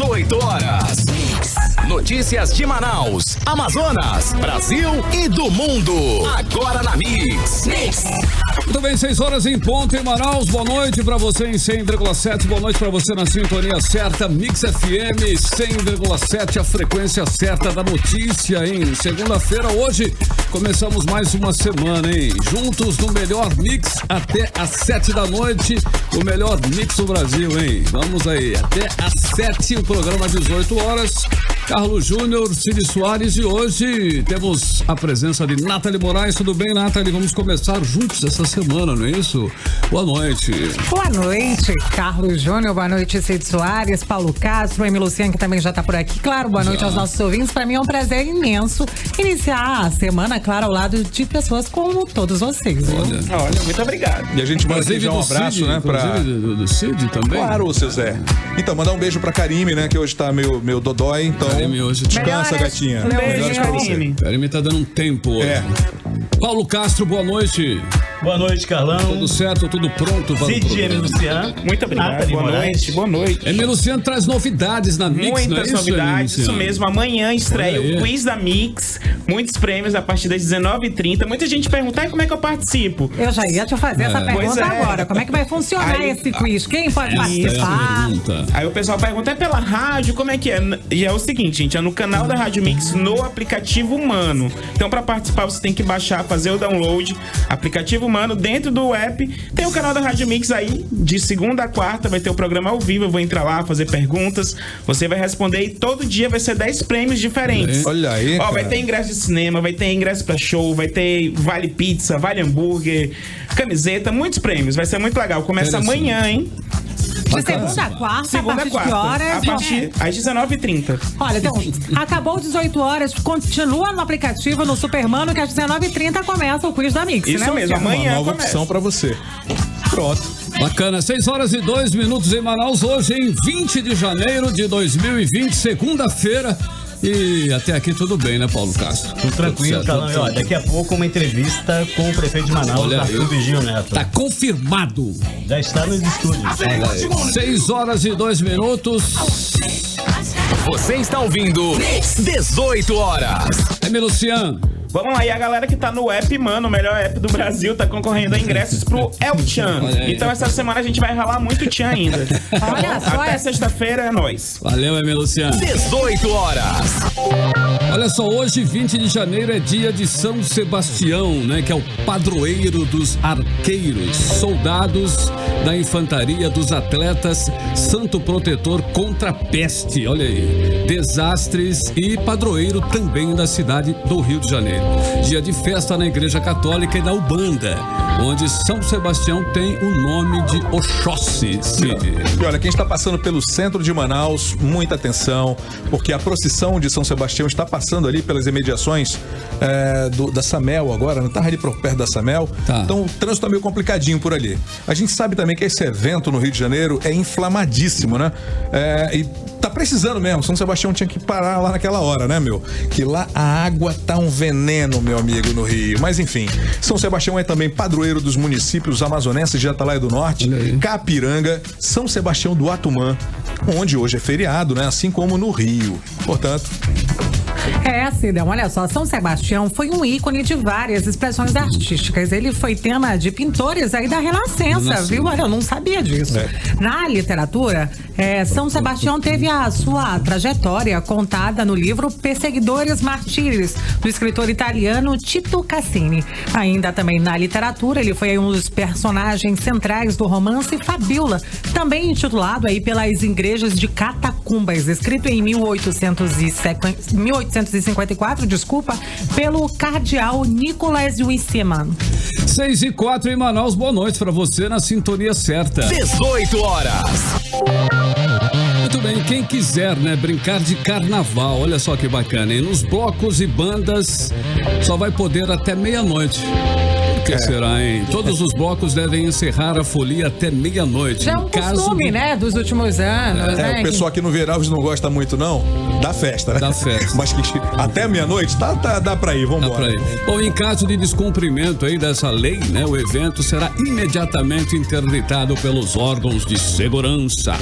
18 horas. Notícias de Manaus, Amazonas, Brasil e do mundo. Agora na Mix. Muito bem, 6 horas em ponto em Manaus. Boa noite pra você em 100,7. Boa noite pra você na sintonia certa. Mix FM 100,7, a frequência certa da notícia, hein? Segunda-feira, hoje, começamos mais uma semana, hein? Juntos no melhor mix até às 7 da noite. O melhor mix do Brasil, hein? Vamos aí, até às 7, o programa 18 horas. Carlos Júnior, Cid Soares, e hoje temos a presença de Nathalie Moraes. Tudo bem, Nathalie? Vamos começar juntos essa semana, não é isso? Boa noite. Boa noite, Carlos Júnior. Boa noite, Cid Soares, Paulo Castro, Emi Luciano, que também já está por aqui. Claro, boa noite aos nossos ouvintes. Para mim é um prazer imenso iniciar a semana, claro, ao lado de pessoas como todos vocês. Olha, muito obrigado. E a gente manda já um abraço, Cid, né? Do Cid também? Claro, seu Zé. Então, mandar um beijo pra Karime, né? Que hoje tá meio dodói, então... Karime hoje descansa, gatinha. Melhoras pra você. Karime tá dando um tempo hoje. Paulo Castro, boa noite. Boa noite, Carlão. Tudo certo, tudo pronto para o Cid programa. Emi Luciano. Muito obrigado. Nathalie Moraes. Boa noite. Emi Luciano traz novidades na Mix, Muitas não é isso, novidades, Emi isso Luciano? mesmo. Amanhã estreia Olha aí. o Quiz da Mix. Muitos prêmios a partir das 19h30. Muita gente pergunta, como é que eu participo? Eu já ia te fazer essa Pois pergunta é. agora. Como é que vai funcionar Aí- esse quiz? Quem pode Essa é a participar? pergunta. Aí o pessoal pergunta, é pela rádio? Como é que é? E é o seguinte, gente, é no canal da Rádio Mix, no aplicativo Humano. Então, pra participar, você tem que baixar, fazer o download, aplicativo Humano, dentro do app. Tem o canal da Rádio Mix aí, de segunda a quarta, vai ter o programa ao vivo, eu vou entrar lá, fazer perguntas, você vai responder e todo dia vai ser 10 prêmios diferentes. Olha aí, Ó, cara. vai ter ingresso de cinema, vai ter ingresso pra show, vai ter vale pizza, vale hambúrguer, camiseta, muitos prêmios, vai ser muito legal. Começa Interessante. amanhã, hein? De segunda a quarta, Segunda a a partir de quarta, que horas? a partir às 19h30. Olha, então, acabou 18 horas, continua no aplicativo, no Supermano, que às 19h30 começa o quiz da Mix, Isso né, mesmo, Luciano? amanhã Uma nova começa. opção pra você. Pronto. Bacana, 6 horas e 2 minutos em Manaus, hoje em 20 de janeiro de 2020, segunda-feira. E até aqui tudo bem, né, Paulo Castro? Tudo tranquilo, certo, Carlão. tudo E, ó, tranquilo. daqui a pouco uma entrevista com o prefeito de Manaus, Olha Arthur aí. Vigil Neto. Tá confirmado. Já está nos estúdios. 6 horas e 2 minutos. Você está ouvindo 18 horas. Emi Luciano. Vamos lá, e a galera que tá no app, mano, o melhor app do Brasil, tá concorrendo a ingressos pro El Chan. Olha aí. Então essa semana a gente vai ralar muito Tchan ainda. Tá Olha bom? só, Até é- sexta-feira é nóis. Valeu, Emi Luciano. 18 horas. Olha só, hoje, 20 de janeiro, é dia de São Sebastião, né? Que é o padroeiro dos arqueiros, soldados da infantaria, dos atletas, santo protetor contra a peste, olha aí, desastres e padroeiro também da cidade do Rio de Janeiro. Dia de festa na Igreja Católica e na Ubanda, onde São Sebastião tem o nome de Oxóssi. E olha, quem está passando pelo centro de Manaus, muita atenção, porque a procissão de São Sebastião está passando ali pelas imediações da Samel agora, não está ali por perto da Samel. Tá. Então o trânsito está meio complicadinho por ali. A gente sabe também que esse evento no Rio de Janeiro é inflamadíssimo, né? E tá precisando mesmo. São Sebastião tinha que parar lá naquela hora, né, meu? Que lá a água tá um veneno, meu amigo, no Rio. Mas enfim, São Sebastião é também padroeiro dos municípios amazonenses de Atalaia do Norte, Olha aí. Capiranga, São Sebastião do Atumã, onde hoje é feriado, né? Assim como no Rio. Portanto, Cidão, olha só, São Sebastião foi um ícone de várias expressões artísticas. Ele foi tema de pintores aí da Renascença, viu? Olha, eu não sabia disso. Na literatura, São Sebastião teve a sua trajetória contada no livro Perseguidores Martírios, do escritor italiano Tito Cassini. Ainda também na literatura, ele foi um dos personagens centrais do romance Fabiola, também intitulado aí pelas igrejas de Catacumbas, escrito em 1854, pelo cardeal Nicolas Wiseman. 6h04 em Manaus, boa noite pra você na sintonia certa. 18 horas. Muito bem, quem quiser, né, brincar de carnaval, olha só que bacana, hein? Nos blocos e bandas só vai poder até meia-noite. Por que será, hein? Todos os blocos devem encerrar a folia até meia-noite. Já é um costume, né? Dos últimos anos, né? O pessoal aqui no Veralves não gosta muito, não, da festa, né? Da festa. Mas que até meia-noite dá pra ir, vambora. Bom, em caso de descumprimento aí dessa lei, né? O evento será imediatamente interditado pelos órgãos de segurança.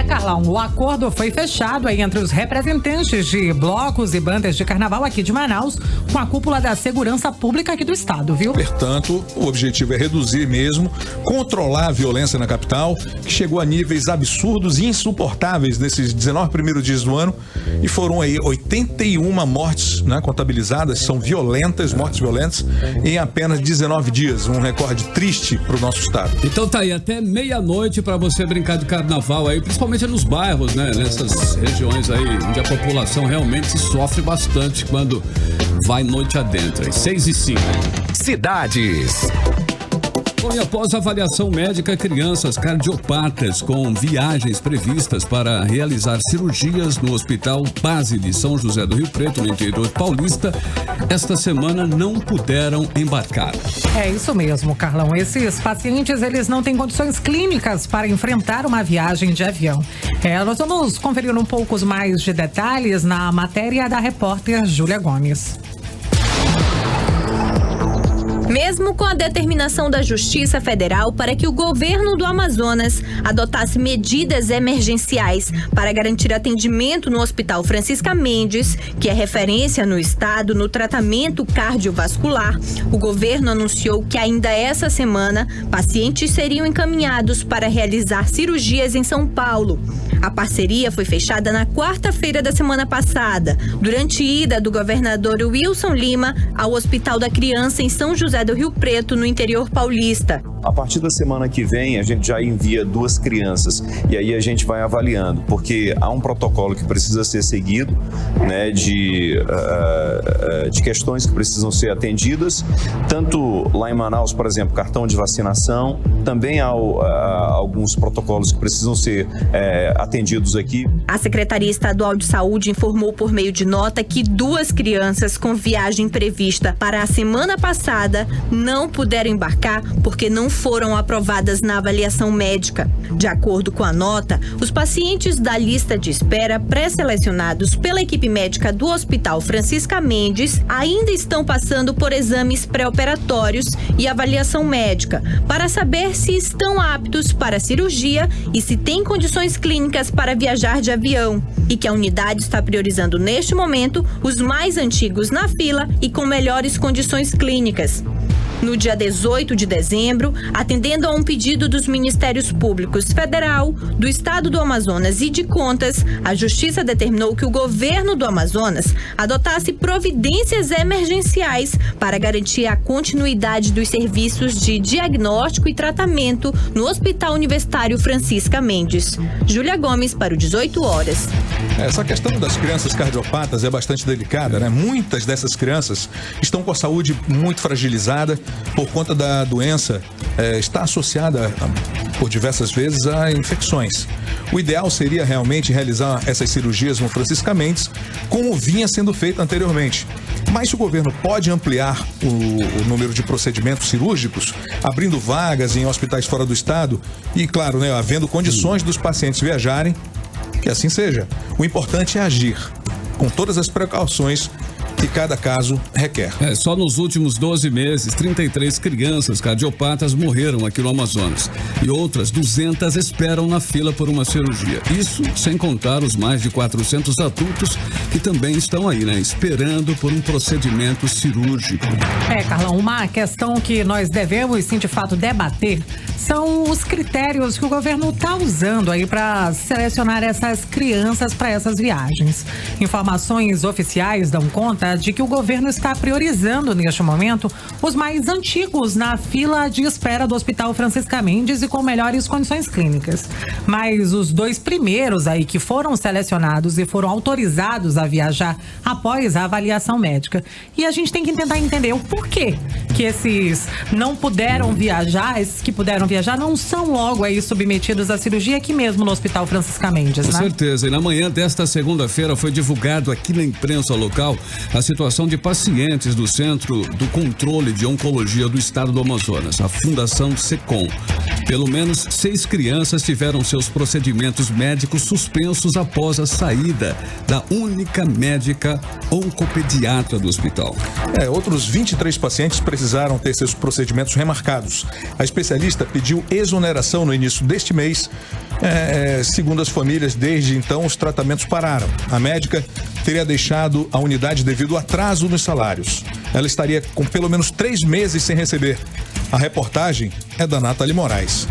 Carlão, o acordo foi fechado aí entre os representantes de blocos e bandas de carnaval aqui de Manaus com a cúpula da segurança pública aqui do estado, viu? Portanto, o objetivo é reduzir mesmo, controlar a violência na capital, que chegou a níveis absurdos e insuportáveis nesses 19 primeiros dias do ano, e foram aí 81 mortes, né, contabilizadas, são violentas, mortes violentas, em apenas 19 dias, um recorde triste para o nosso estado. Então tá aí, até meia-noite para você brincar de carnaval aí, principalmente nos bairros, né, nessas regiões aí, onde a população realmente sofre bastante quando vai noite adentro, 6h05. Cidades. Bom, e após a avaliação médica, crianças cardiopatas com viagens previstas para realizar cirurgias no Hospital Base de São José do Rio Preto, no interior paulista, esta semana não puderam embarcar. É isso mesmo, Carlão. Esses pacientes, eles não têm condições clínicas para enfrentar uma viagem de avião. Nós vamos conferir um pouco mais de detalhes na matéria da repórter Júlia Gomes. Mesmo com a determinação da Justiça Federal para que o governo do Amazonas adotasse medidas emergenciais para garantir atendimento no Hospital Francisca Mendes, que é referência no estado no tratamento cardiovascular, o governo anunciou que ainda essa semana pacientes seriam encaminhados para realizar cirurgias em São Paulo. A parceria foi fechada na quarta-feira da semana passada, durante ida do governador Wilson Lima ao Hospital da Criança em São José do Rio Preto, no interior paulista. A partir da semana que vem, a gente já envia 2 crianças e aí a gente vai avaliando, porque há um protocolo que precisa ser seguido, né, de questões que precisam ser atendidas, tanto lá em Manaus, por exemplo, cartão de vacinação, também há alguns protocolos que precisam ser atendidos aqui. A Secretaria Estadual de Saúde informou por meio de nota que 2 crianças com viagem prevista para a semana passada não puderam embarcar porque não foram aprovadas na avaliação médica. De acordo com a nota, os pacientes da lista de espera pré-selecionados pela equipe médica do Hospital Francisca Mendes ainda estão passando por exames pré-operatórios e avaliação médica para saber se estão aptos para a cirurgia e se têm condições clínicas para viajar de avião, e que a unidade está priorizando neste momento os mais antigos na fila e com melhores condições clínicas. No dia 18 de dezembro, atendendo a um pedido dos Ministérios Públicos Federal, do Estado do Amazonas e de Contas, a Justiça determinou que o governo do Amazonas adotasse providências emergenciais para garantir a continuidade dos serviços de diagnóstico e tratamento no Hospital Universitário Francisca Mendes. Júlia Gomes para o 18 horas. Essa questão das crianças cardiopatas é bastante delicada, né? Muitas dessas crianças estão com a saúde muito fragilizada por conta da doença, está associada por diversas vezes a infecções. O ideal seria realmente realizar essas cirurgias no Francisca Mendes, como vinha sendo feito anteriormente. Mas o governo pode ampliar o número de procedimentos cirúrgicos, abrindo vagas em hospitais fora do estado e, claro, né, havendo condições dos pacientes viajarem, que assim seja. O importante é agir com todas as precauções que cada caso requer. Só nos últimos 12 meses, 33 crianças cardiopatas morreram aqui no Amazonas e outras 200 esperam na fila por uma cirurgia. Isso sem contar os mais de 400 adultos que também estão aí, né, esperando por um procedimento cirúrgico. Carlão, uma questão que nós devemos, sim, de fato, debater são os critérios que o governo está usando aí para selecionar essas crianças para essas viagens. Informações oficiais dão conta de que o governo está priorizando neste momento os mais antigos na fila de espera do Hospital Francisca Mendes e com melhores condições clínicas. Mas os 2 primeiros aí que foram selecionados e foram autorizados a viajar após a avaliação médica. E a gente tem que tentar entender o porquê que esses não puderam viajar, esses que puderam viajar não são logo aí submetidos à cirurgia aqui mesmo no Hospital Francisca Mendes, né? Com certeza. E na manhã desta segunda-feira foi divulgado aqui na imprensa local a situação de pacientes do Centro do Controle de Oncologia do Estado do Amazonas, a Fundação SECOM. Pelo menos 6 crianças tiveram seus procedimentos médicos suspensos após a saída da única médica oncopediatra do hospital. Outros 23 pacientes precisaram ter seus procedimentos remarcados. A especialista pediu exoneração no início deste mês. Segundo as famílias, desde então os tratamentos pararam. A médica teria deixado a unidade devido ao atraso nos salários. Ela estaria com pelo menos 3 meses sem receber. A reportagem é da Nathalie Moraes.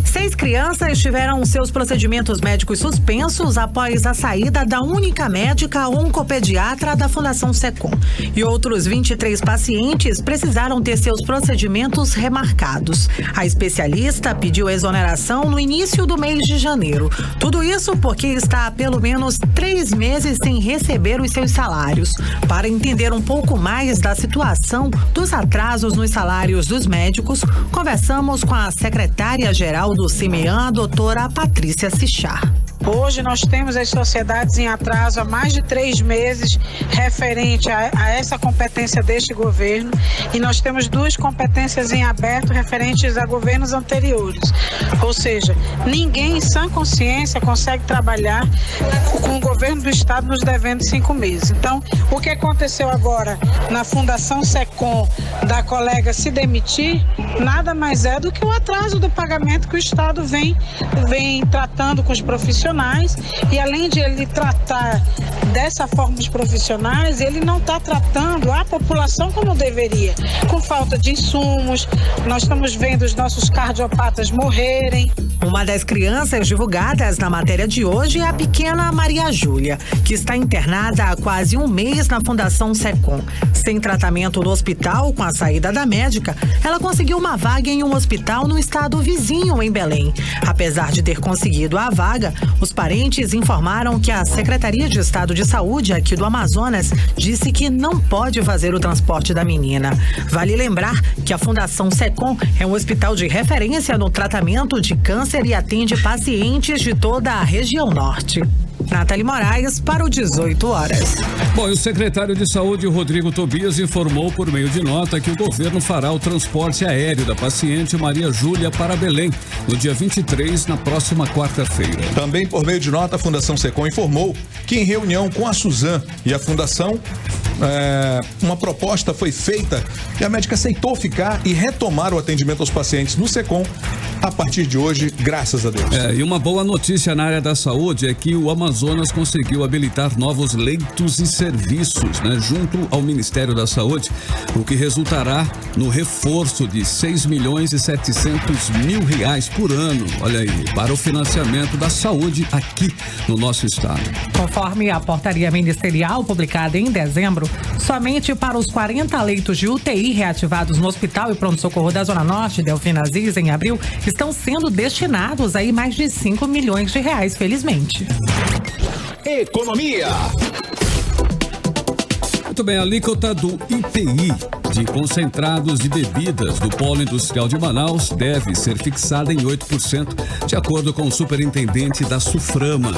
6 crianças tiveram seus procedimentos médicos suspensos após a saída da única médica oncopediatra da Fundação SECOM. E outros 23 pacientes precisaram ter seus procedimentos remarcados. A especialista pediu exoneração no início do mês de janeiro. Tudo isso porque está há pelo menos 3 meses sem receber os seus salários. Para entender um pouco mais da situação dos atrasos nos salários dos médicos, conversamos com a secretária-geral do CIMEAN, a doutora Patrícia Sichar. Hoje nós temos as sociedades em atraso há mais de 3 meses referente a essa competência deste governo, e nós temos 2 competências em aberto referentes a governos anteriores. Ou seja, ninguém em sã consciência consegue trabalhar com o governo do estado nos devendo 5 meses. Então, o que aconteceu agora na Fundação SECOM da colega se demitir, nada mais é do que o atraso do pagamento que o estado vem tratando com os profissionais. E além de ele tratar dessa forma os profissionais, ele não está tratando a população como deveria, com falta de insumos. Nós estamos vendo os nossos cardiopatas morrerem. Uma das crianças divulgadas na matéria de hoje é a pequena Maria Júlia, que está internada há quase 1 mês na Fundação SECOM. Sem tratamento no hospital, com a saída da médica, ela conseguiu uma vaga em um hospital no estado vizinho, em Belém. Apesar de ter conseguido a vaga, os parentes informaram que a Secretaria de Estado de Saúde aqui do Amazonas disse que não pode fazer o transporte da menina. Vale lembrar que a Fundação SECOM é um hospital de referência no tratamento de câncer e atende pacientes de toda a região norte. Nathalie Moraes para o 18 horas. Bom, e o secretário de Saúde, Rodrigo Tobias, informou por meio de nota que o governo fará o transporte aéreo da paciente Maria Júlia para Belém, no dia 23, na próxima quarta-feira. Também por meio de nota, a Fundação SECOM informou que em reunião com a Suzan e a Fundação, uma proposta foi feita e a médica aceitou ficar e retomar o atendimento aos pacientes no SECOM a partir de hoje, graças a Deus. E uma boa notícia na área da saúde é que o Amazonas conseguiu habilitar novos leitos e serviços, junto ao Ministério da Saúde, o que resultará no reforço de R$6.700.000 por ano, olha aí, para o financiamento da saúde aqui no nosso estado. Conforme a portaria ministerial publicada em dezembro, somente para os 40 leitos de UTI reativados no Hospital e Pronto-Socorro da Zona Norte, Delfim Aziz, em abril, estão sendo destinados aí mais de R$5 milhões, felizmente. Economia. Muito bem, a alíquota do IPI de concentrados de bebidas do Polo Industrial de Manaus deve ser fixada em 8%, de acordo com o superintendente da SUFRAMA.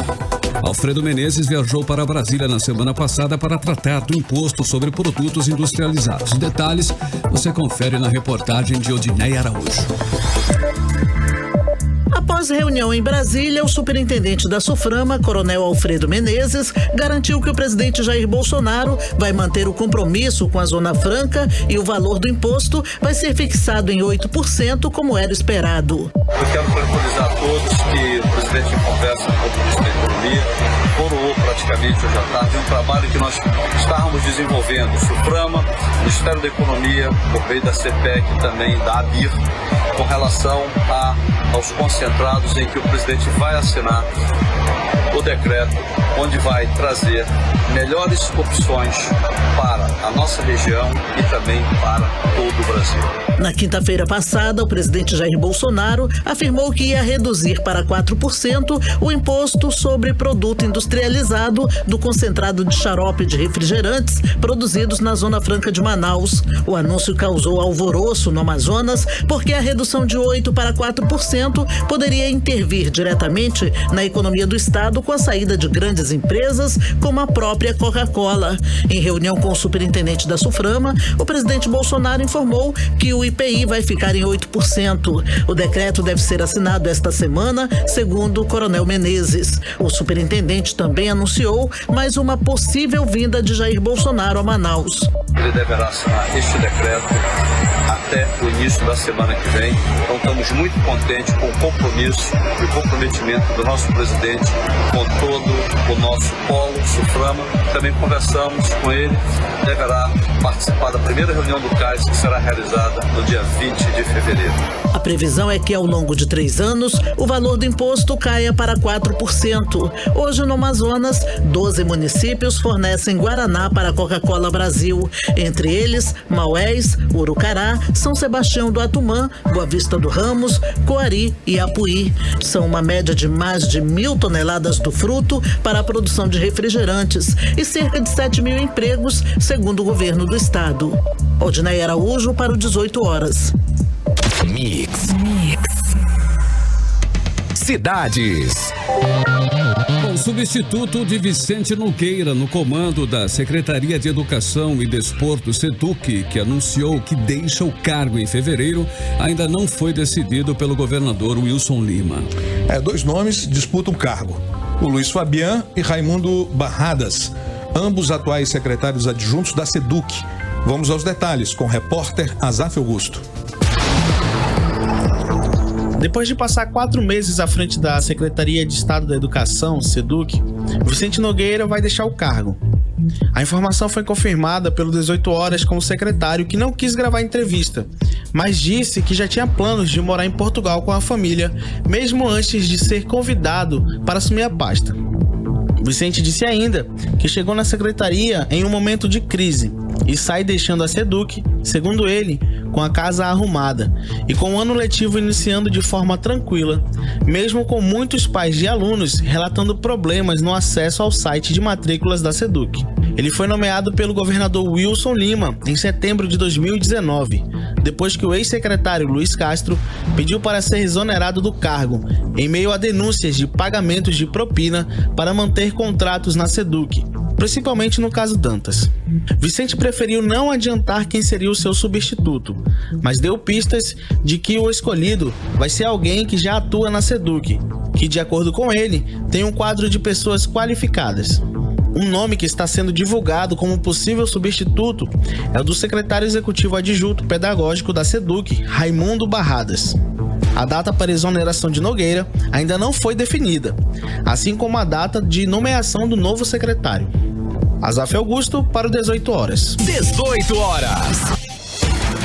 Alfredo Menezes viajou para Brasília na semana passada para tratar do imposto sobre produtos industrializados. Detalhes você confere na reportagem de Odineia Araújo. Após reunião em Brasília, o superintendente da SUFRAMA, Coronel Alfredo Menezes, garantiu que o presidente Jair Bolsonaro vai manter o compromisso com a Zona Franca e o valor do imposto vai ser fixado em 8%, como era esperado. Eu quero tranquilizar a todos que o presidente, em conversa com o ministro da Economia, coroou praticamente hoje à tarde um trabalho que nós estávamos desenvolvendo, SUFRAMA, Ministério da Economia, por meio da CPEC e também da ABIR, com relação aos concentrados em que o presidente vai assinar o decreto, onde vai trazer melhores opções para a nossa região e também para todo o Brasil. Na quinta-feira passada, o presidente Jair Bolsonaro afirmou que ia reduzir para 4% 4% o imposto sobre produto industrializado do concentrado de xarope de refrigerantes produzidos na Zona Franca de Manaus. O anúncio causou alvoroço no Amazonas porque a redução de 8% para 4% poderia intervir diretamente na economia do estado com a saída de grandes empresas como a própria Coca-Cola. Em reunião com o superintendente da Suframa, o presidente Bolsonaro informou que o IPI vai ficar em 8%. O decreto deve ser assinado esta semana, segundo o Coronel Menezes. O superintendente também anunciou mais uma possível vinda de Jair Bolsonaro a Manaus. Ele deverá assinar este decreto até o início da semana que vem. Então estamos muito contentes com o compromisso e o comprometimento do nosso presidente com todo o nosso polo Suframa. Também conversamos com ele, deverá participar da primeira reunião do CAIS, que será realizada no dia 20 de fevereiro. A previsão é que ao longo de 3 anos, o valor do imposto caia para 4%. Hoje no Amazonas, 12 municípios fornecem Guaraná para a Coca-Cola Brasil. Entre eles, Maués, Urucará, São Sebastião do Atumã, Boa Vista do Ramos, Coari e Apuí. São uma média de mais de 1.000 toneladas do fruto para a produção de refrigerantes e cerca de 7 mil empregos, segundo o governo do estado. Odinei Araújo para o 18 horas. Mix. Cidades. O substituto de Vicente Nogueira no comando da Secretaria de Educação e Desporto, SEDUC, que anunciou que deixa o cargo em fevereiro, ainda não foi decidido pelo governador Wilson Lima. 2 nomes disputam cargo: o Luiz Fabian e Raimundo Barradas, ambos atuais secretários adjuntos da SEDUC. Vamos aos detalhes com o repórter Azaf Augusto. Depois de passar 4 meses à frente da Secretaria de Estado da Educação, SEDUC, Vicente Nogueira vai deixar o cargo. A informação foi confirmada pelo 18 Horas com o secretário, que não quis gravar entrevista, mas disse que já tinha planos de morar em Portugal com a família, mesmo antes de ser convidado para assumir a pasta. Vicente disse ainda que chegou na secretaria em um momento de crise e sai deixando a SEDUC, segundo ele, com a casa arrumada e com o ano letivo iniciando de forma tranquila, mesmo com muitos pais de alunos relatando problemas no acesso ao site de matrículas da SEDUC. Ele foi nomeado pelo governador Wilson Lima em setembro de 2019, depois que o ex-secretário Luiz Castro pediu para ser exonerado do cargo, em meio a denúncias de pagamentos de propina para manter contratos na SEDUC, principalmente no caso Dantas. Vicente preferiu não adiantar quem seria o seu substituto, mas deu pistas de que o escolhido vai ser alguém que já atua na SEDUC, que, de acordo com ele, tem um quadro de pessoas qualificadas. Um nome que está sendo divulgado como possível substituto é o do secretário executivo adjunto pedagógico da SEDUC, Raimundo Barradas. A data para exoneração de Nogueira ainda não foi definida, assim como a data de nomeação do novo secretário. Azaf Augusto para o 18 Horas. 18 horas.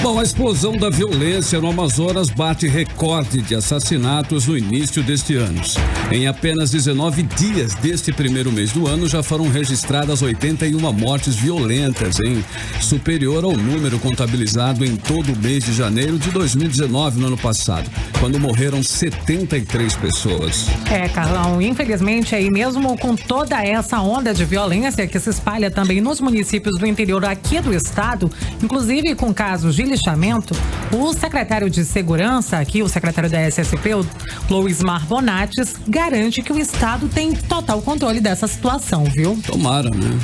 Bom, a explosão da violência no Amazonas bate recorde de assassinatos no início deste ano. Em apenas 19 dias deste primeiro mês do ano, já foram registradas 81 mortes violentas, superior ao número contabilizado em todo o mês de janeiro de 2019, no ano passado, quando morreram 73 pessoas. Carlão, infelizmente aí mesmo com toda essa onda de violência que se espalha também nos municípios do interior aqui do estado, inclusive com casos de lixamento, o secretário de Segurança aqui, o secretário da SSP, o Loismar Bonates, garante que o estado tem total controle dessa situação, viu? Tomara, né?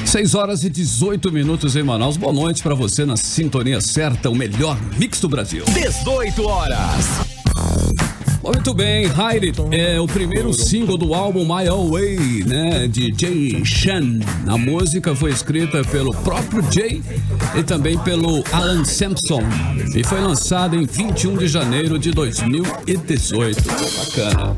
6 horas e 18 minutos em Manaus. Boa noite pra você na sintonia certa, o melhor mix do Brasil. 18 horas. Muito bem, Hide é o primeiro single do álbum My Own Way, né, de Jay Sean. A música foi escrita pelo próprio Jay e também pelo Alan Sampson e foi lançada em 21 de janeiro de 2018. Bacana,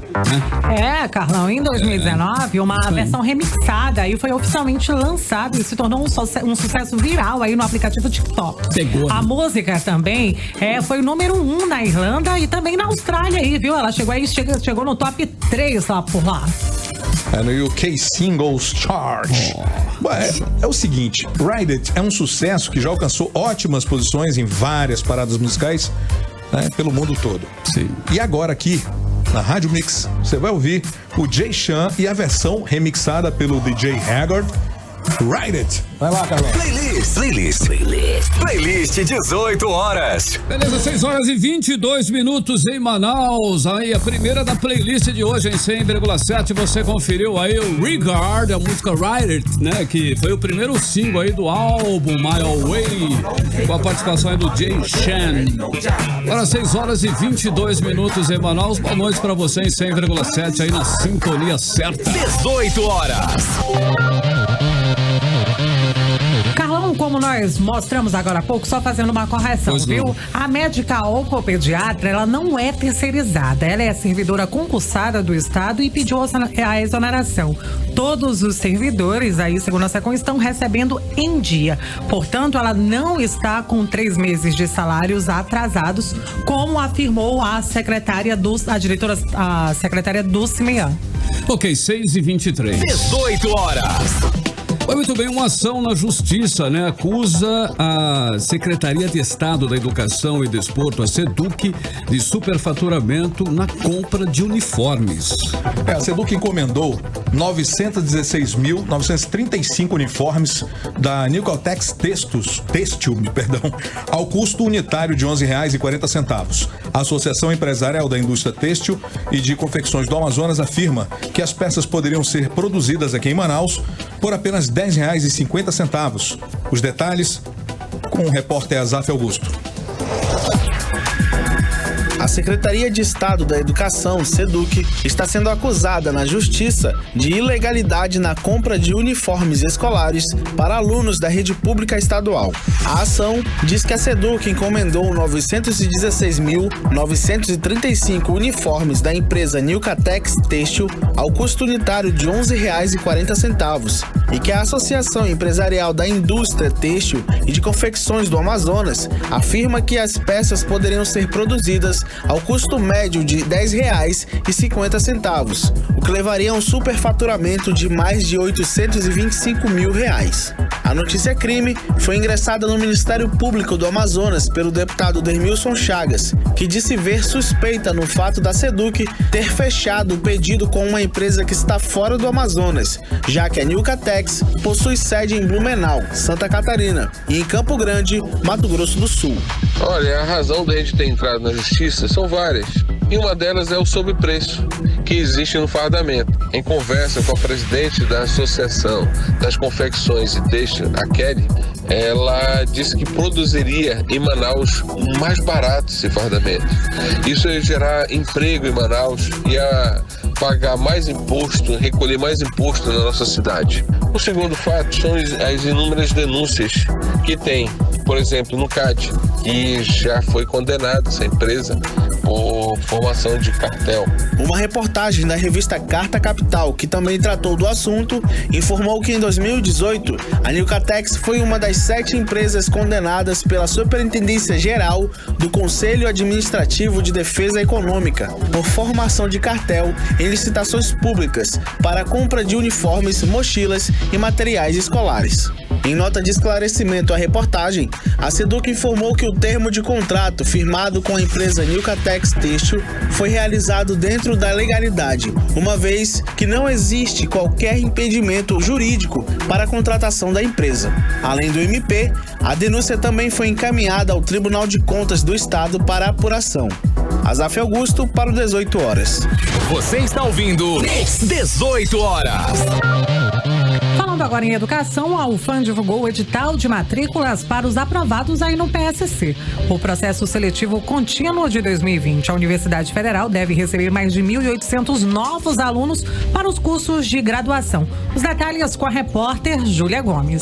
né? Carlão, em 2019, uma versão remixada aí foi oficialmente lançada e se tornou um sucesso viral aí no aplicativo TikTok. Pegou, né? A música também foi o número 1 na Irlanda e também na Austrália aí, viu? Ela chegou no top 3 lá por lá. No UK Singles Chart. É o seguinte, Ride It é um sucesso que já alcançou ótimas posições em várias paradas musicais, né, pelo mundo todo. Sim. E agora aqui, na Rádio Mix, você vai ouvir o Jay Sean e a versão remixada pelo DJ Haggard, Ride It. Vai lá, Carlão. Playlist 18 horas. Beleza, 6 horas e 22 minutos em Manaus. Aí a primeira da playlist de hoje em 100,7. Você conferiu aí o Regard, a música Ride It, né? Que foi o primeiro single aí do álbum My Way, com a participação aí do Jay Sean. Agora 6 horas e 22 minutos em Manaus. Boa noite pra você em 100,7 aí na sintonia certa. 18 horas. Carlão, como nós mostramos agora há pouco, só fazendo uma correção, viu? A médica oncopediatra, ela não é terceirizada. Ela é servidora concursada do Estado e pediu a exoneração. Todos os servidores aí, segundo a SECOM, estão recebendo em dia. Portanto, ela não está com 3 meses de salários atrasados, como afirmou a secretária do CIMEAN. Ok, 6h23. 18 horas. Muito bem, uma ação na justiça, né? Acusa a Secretaria de Estado da Educação e Desporto, a SEDUC, de superfaturamento na compra de uniformes. A SEDUC encomendou 916.935 uniformes da Newcotex Têxtil, ao custo unitário de R$ 11,40. A Associação Empresarial da Indústria Têxtil e de Confecções do Amazonas afirma que as peças poderiam ser produzidas aqui em Manaus por apenas R$ 10,50. Os detalhes com o repórter Azaf Augusto. A Secretaria de Estado da Educação, SEDUC, está sendo acusada na Justiça de ilegalidade na compra de uniformes escolares para alunos da rede pública estadual. A ação diz que a SEDUC encomendou 916.935 uniformes da empresa Newcotex Têxtil ao custo unitário de R$ 11,40 e que a Associação Empresarial da Indústria Têxtil e de Confecções do Amazonas afirma que as peças poderiam ser produzidas ao custo médio de R$ 10,50, o que levaria a um superfaturamento de mais de R$ 825 mil. A notícia crime foi ingressada no Ministério Público do Amazonas pelo deputado Dermilson Chagas, que disse ver suspeita no fato da SEDUC ter fechado o pedido com uma empresa que está fora do Amazonas, já que a Newcotex possui sede em Blumenau, Santa Catarina, e em Campo Grande, Mato Grosso do Sul. Olha, a razão da gente ter entrado na justiça são várias, e uma delas é o sobrepreço que existe no fardamento. Em conversa com a presidente da Associação das Confecções e Têxtil, a Kelly, ela disse que produziria em Manaus mais barato esse fardamento. Isso ia gerar emprego em Manaus, ia pagar mais imposto, recolher mais imposto na nossa cidade. O segundo fato são as inúmeras denúncias que tem, por exemplo, no CAD, que já foi condenada essa empresa por formação de cartel. Uma reportagem da revista Carta Capital, que também tratou do assunto, informou que em 2018, a Newcotex foi uma das 7 empresas condenadas pela Superintendência Geral do Conselho Administrativo de Defesa Econômica por formação de cartel em licitações públicas para a compra de uniformes, mochilas e materiais escolares. Em nota de esclarecimento à reportagem, a SEDUC informou que o termo de contrato firmado com a empresa Newcotex Têxtil foi realizado dentro da legalidade, uma vez que não existe qualquer impedimento jurídico para a contratação da empresa. Além do MP, a denúncia também foi encaminhada ao Tribunal de Contas do Estado para apuração. Azaf Augusto para o 18 horas. Você está ouvindo 18 horas. Falando agora em educação, a UFAM divulgou o edital de matrículas para os aprovados aí no PSC. O processo seletivo contínuo de 2020. A Universidade Federal deve receber mais de 1.800 novos alunos para os cursos de graduação. Os detalhes com a repórter Júlia Gomes.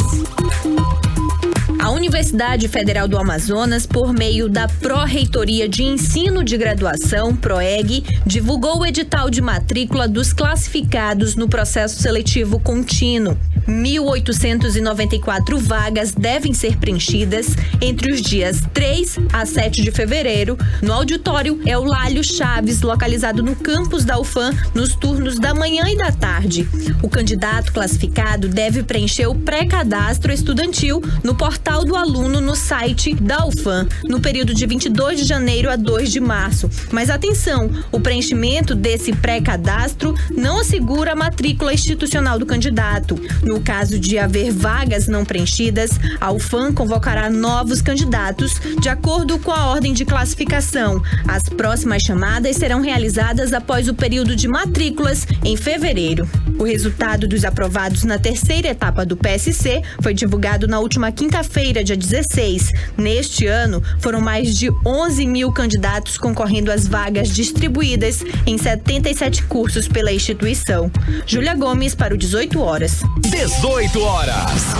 A Universidade Federal do Amazonas, por meio da Pró-Reitoria de Ensino de Graduação, PROEG, divulgou o edital de matrícula dos classificados no processo seletivo contínuo. 1.894 vagas devem ser preenchidas entre os dias 3 a 7 de fevereiro no auditório Eulálio Chaves, localizado no campus da UFAM, nos turnos da manhã e da tarde. O candidato classificado deve preencher o pré-cadastro estudantil no portal do aluno no site da UFAM, no período de 22 de janeiro a 2 de março. Mas atenção, o preenchimento desse pré-cadastro não assegura a matrícula institucional do candidato. No caso de haver vagas não preenchidas, a UFAM convocará novos candidatos de acordo com a ordem de classificação. As próximas chamadas serão realizadas após o período de matrículas em fevereiro. O resultado dos aprovados na terceira etapa do PSC foi divulgado na última quinta-feira, dia 16. Neste ano, foram mais de 11 mil candidatos concorrendo às vagas distribuídas em 77 cursos pela instituição. Júlia Gomes para o 18 horas. 18 horas.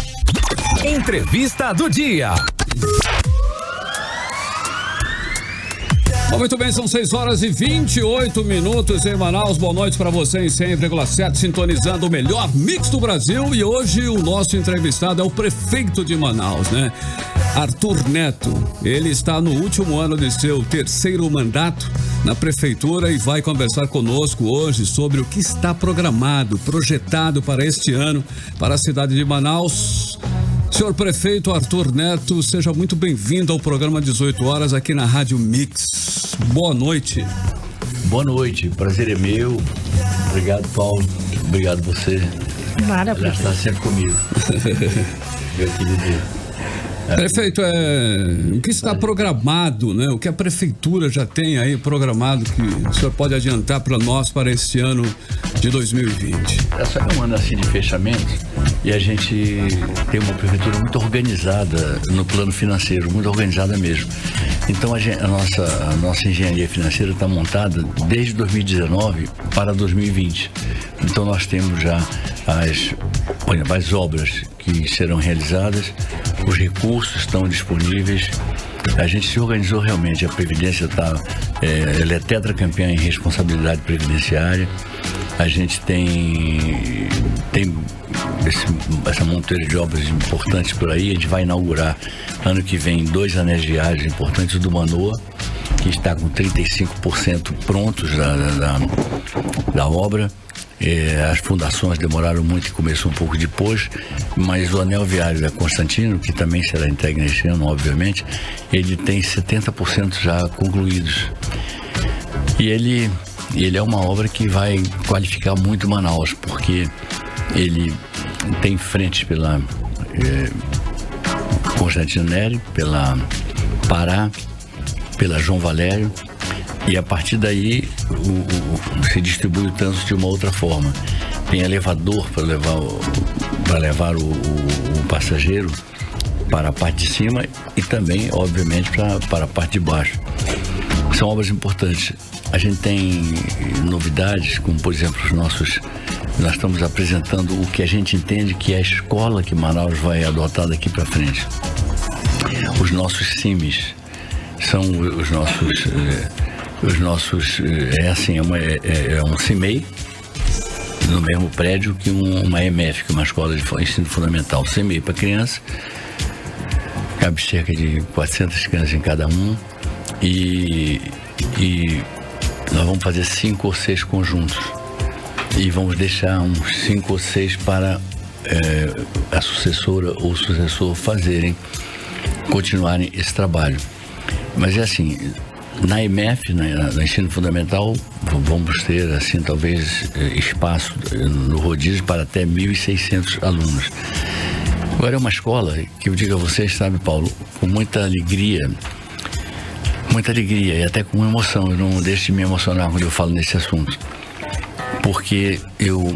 Entrevista do dia. Muito bem, são 6 horas e 28 minutos em Manaus. Boa noite para você em 100,7, sintonizando o melhor mix do Brasil. E hoje o nosso entrevistado é o prefeito de Manaus, né? Arthur Neto. Ele está no último ano de seu terceiro mandato na prefeitura e vai conversar conosco hoje sobre o que está programado, projetado para este ano para a cidade de Manaus. Senhor prefeito Arthur Neto, seja muito bem-vindo ao programa 18 horas aqui na Rádio Mix. Boa noite. Boa noite, prazer é meu. Obrigado, Paulo. Obrigado você. Maravilha. Já está sempre comigo. Meu querido. Prefeito, o que está programado, né? O que a prefeitura já tem aí programado que o senhor pode adiantar para nós para este ano de 2020? Essa é um ano assim de fechamento e a gente tem uma prefeitura muito organizada no plano financeiro, muito organizada mesmo. Então a nossa engenharia financeira está montada desde 2019 para 2020. Então nós temos já as obras que serão realizadas, os recursos estão disponíveis. A gente se organizou realmente, a Previdência ela é tetracampeã em responsabilidade previdenciária. A gente tem essa monteira de obras importantes por aí. A gente vai inaugurar ano que vem 2 anéis viários importantes do Manoa, que está com 35% prontos da obra. As fundações demoraram muito e começou um pouco depois, mas o anel viário da Constantino, que também será entregue neste ano, obviamente, ele tem 70% já concluídos. E ele é uma obra que vai qualificar muito Manaus, porque ele tem frentes pela Constantino Neri, pela Pará, pela João Valério, e a partir daí se distribui o trânsito de uma outra forma. Tem elevador para levar o passageiro para a parte de cima e também, obviamente, para a parte de baixo. São obras importantes. A gente tem novidades, como por exemplo nós estamos apresentando o que a gente entende que é a escola que Manaus vai adotar daqui para frente. Os nossos CIMES são os nossos é um CIMEI no mesmo prédio que uma EMF, que é uma escola de ensino fundamental. CIMEI para criança, cabe cerca de 400 crianças em cada um, e nós vamos fazer 5 ou 6 conjuntos e vamos deixar uns 5 ou 6 para a sucessora ou o sucessor continuarem esse trabalho. Mas é assim, na EMF, no ensino fundamental, vamos ter, assim, talvez espaço no rodízio para até 1.600 alunos. Agora é uma escola que eu digo a vocês, sabe, Paulo, com muita alegria e até com emoção. Eu não deixo de me emocionar quando eu falo nesse assunto, porque eu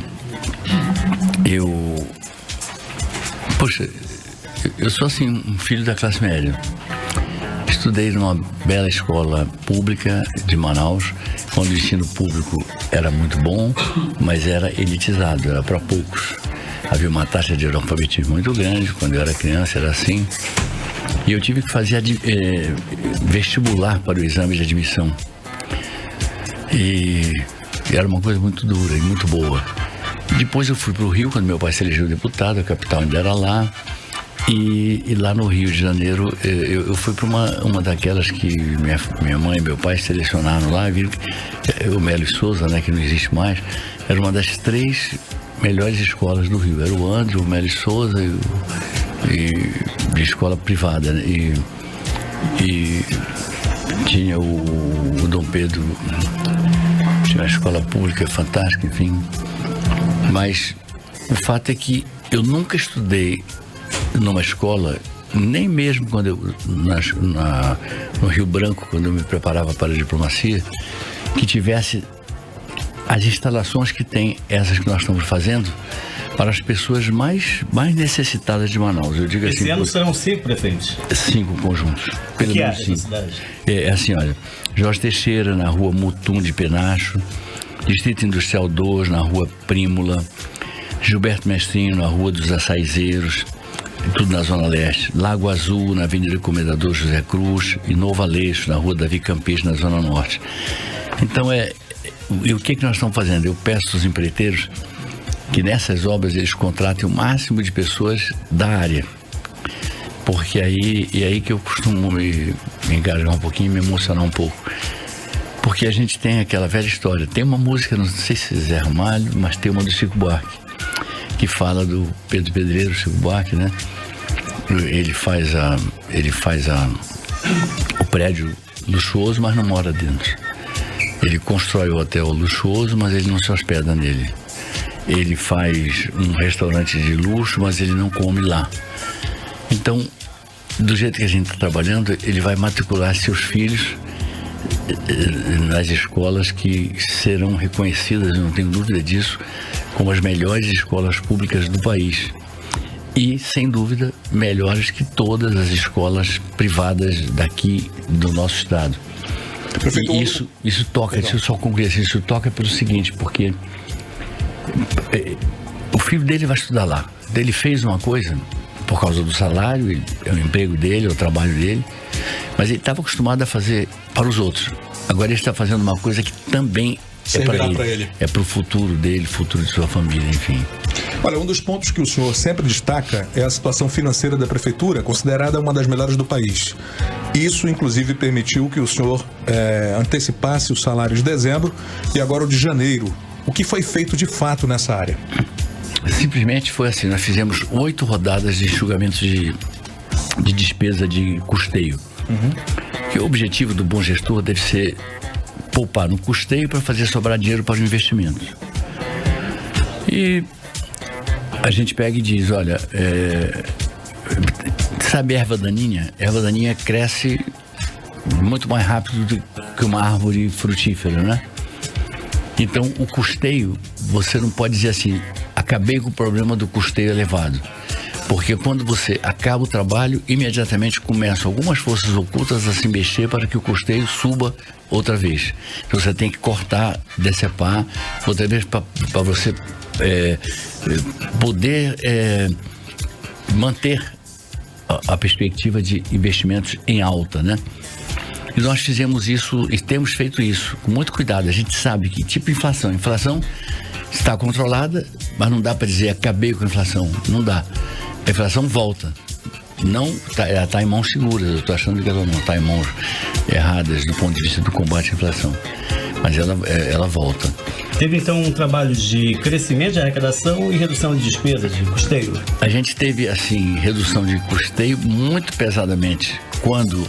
sou assim um filho da classe média. Estudei numa bela escola pública de Manaus, quando o ensino público era muito bom, mas era elitizado, era para poucos. Havia uma taxa de analfabetismo muito grande. Quando eu era criança era assim. E eu tive que fazer vestibular para o exame de admissão. E era uma coisa muito dura e muito boa. Depois eu fui para o Rio, quando meu pai se elegeu deputado, a capital ainda era lá. E lá no Rio de Janeiro, eu fui para uma daquelas que minha mãe e meu pai selecionaram lá, viram que o Mélio Souza, né, que não existe mais, era uma das 3 melhores escolas do Rio. Era o André, o Mélio Souza de escola privada, né? E tinha o Dom Pedro, tinha uma escola pública fantástica, enfim. Mas o fato é que eu nunca estudei numa escola, nem mesmo quando eu, no Rio Branco, quando eu me preparava para a diplomacia, que tivesse as instalações que tem essas que nós estamos fazendo para as pessoas mais necessitadas de Manaus. Eu digo Esse assim, ano serão 5 prefeitos. 5 conjuntos. Pelo que menos é 5. cidade? É assim, olha, Jorge Teixeira, na rua Mutum de Penacho, Distrito Industrial 2, na rua Prímula, Gilberto Mestrinho, na rua dos Açaizeiros, tudo na Zona Leste, Lago Azul, na Avenida Comendador José Cruz, e Novo Aleixo, na rua Davi Campes, na Zona Norte. Então, e o que nós estamos fazendo? Eu peço aos empreiteiros que nessas obras eles contratem o máximo de pessoas da área, porque aí que eu costumo me engajar um pouquinho, me emocionar um pouco, porque a gente tem aquela velha história. Tem uma música, não sei se é Zé Ramalho, mas tem uma do Chico Buarque, que fala do Pedro Pedreiro, Chico Buarque, né? Ele faz o prédio luxuoso, mas não mora dentro. Ele constrói o hotel luxuoso, mas ele não se hospeda nele. Ele faz um restaurante de luxo, mas ele não come lá. Então, do jeito que a gente está trabalhando, ele vai matricular seus filhos nas escolas que serão reconhecidas, não tenho dúvida disso, como as melhores escolas públicas do país. E, sem dúvida, melhores que todas as escolas privadas daqui do nosso estado. E isso toca, deixa eu só concluir assim, isso toca pelo seguinte, porque o filho dele vai estudar lá. Ele fez uma coisa por causa do salário, é o emprego dele, é o trabalho dele, mas ele estava acostumado a fazer para os outros. Agora ele está fazendo uma coisa que também é para ele. É para o futuro dele, futuro de sua família, enfim. Olha, um dos pontos que o senhor sempre destaca é a situação financeira da prefeitura, considerada uma das melhores do país. Isso, inclusive, permitiu que o senhor antecipasse os salários de dezembro e agora o de janeiro. O que foi feito de fato nessa área? Simplesmente foi assim, nós fizemos 8 rodadas de enxugamento de despesa de custeio. Que o objetivo do bom gestor deve ser poupar no custeio para fazer sobrar dinheiro para o investimento. E a gente pega e diz, olha, sabe a erva daninha? A erva daninha cresce muito mais rápido do que uma árvore frutífera, né? Então, o custeio, você não pode dizer assim, acabei com o problema do custeio elevado. Porque quando você acaba o trabalho, imediatamente começam algumas forças ocultas a se mexer para que o custeio suba outra vez. Então, você tem que cortar, decepar, outra vez para você poder manter a perspectiva de investimentos em alta, né? E nós fizemos isso e temos feito isso com muito cuidado. A gente sabe que tipo inflação. Inflação está controlada, mas não dá para dizer acabei com a inflação. Não dá. A inflação volta. Ela está em mãos seguras. Eu estou achando que ela não está em mãos erradas do ponto de vista do combate à inflação. Mas ela volta. Teve então um trabalho de crescimento de arrecadação e redução de despesas de custeio? A gente teve, assim, redução de custeio muito pesadamente quando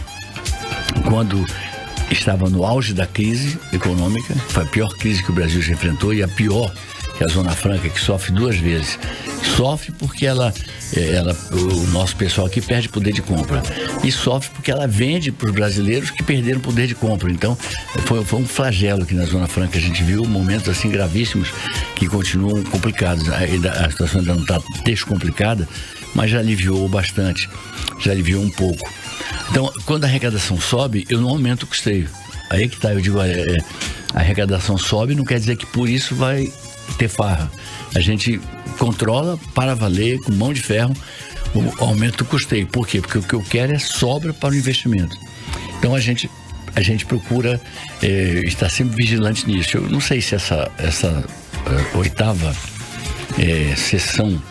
estava no auge da crise econômica. Foi a pior crise que o Brasil já enfrentou e a pior que a Zona Franca, que sofre 2 vezes. Sofre porque o nosso pessoal aqui perde poder de compra. E sofre porque ela vende para os brasileiros que perderam poder de compra. Então, foi um flagelo que na Zona Franca a gente viu momentos assim gravíssimos que continuam complicados. A situação ainda não está descomplicada, mas já aliviou bastante. Já aliviou um pouco. Então, quando a arrecadação sobe, eu não aumento o custeio. Aí que tá, eu digo, a arrecadação sobe, não quer dizer que por isso vai ter farra. A gente controla para valer, com mão de ferro, o aumento do custeio. Por quê? Porque o que eu quero é sobra para o investimento. Então, a gente procura estar sempre vigilante nisso. Eu não sei se essa 8ª sessão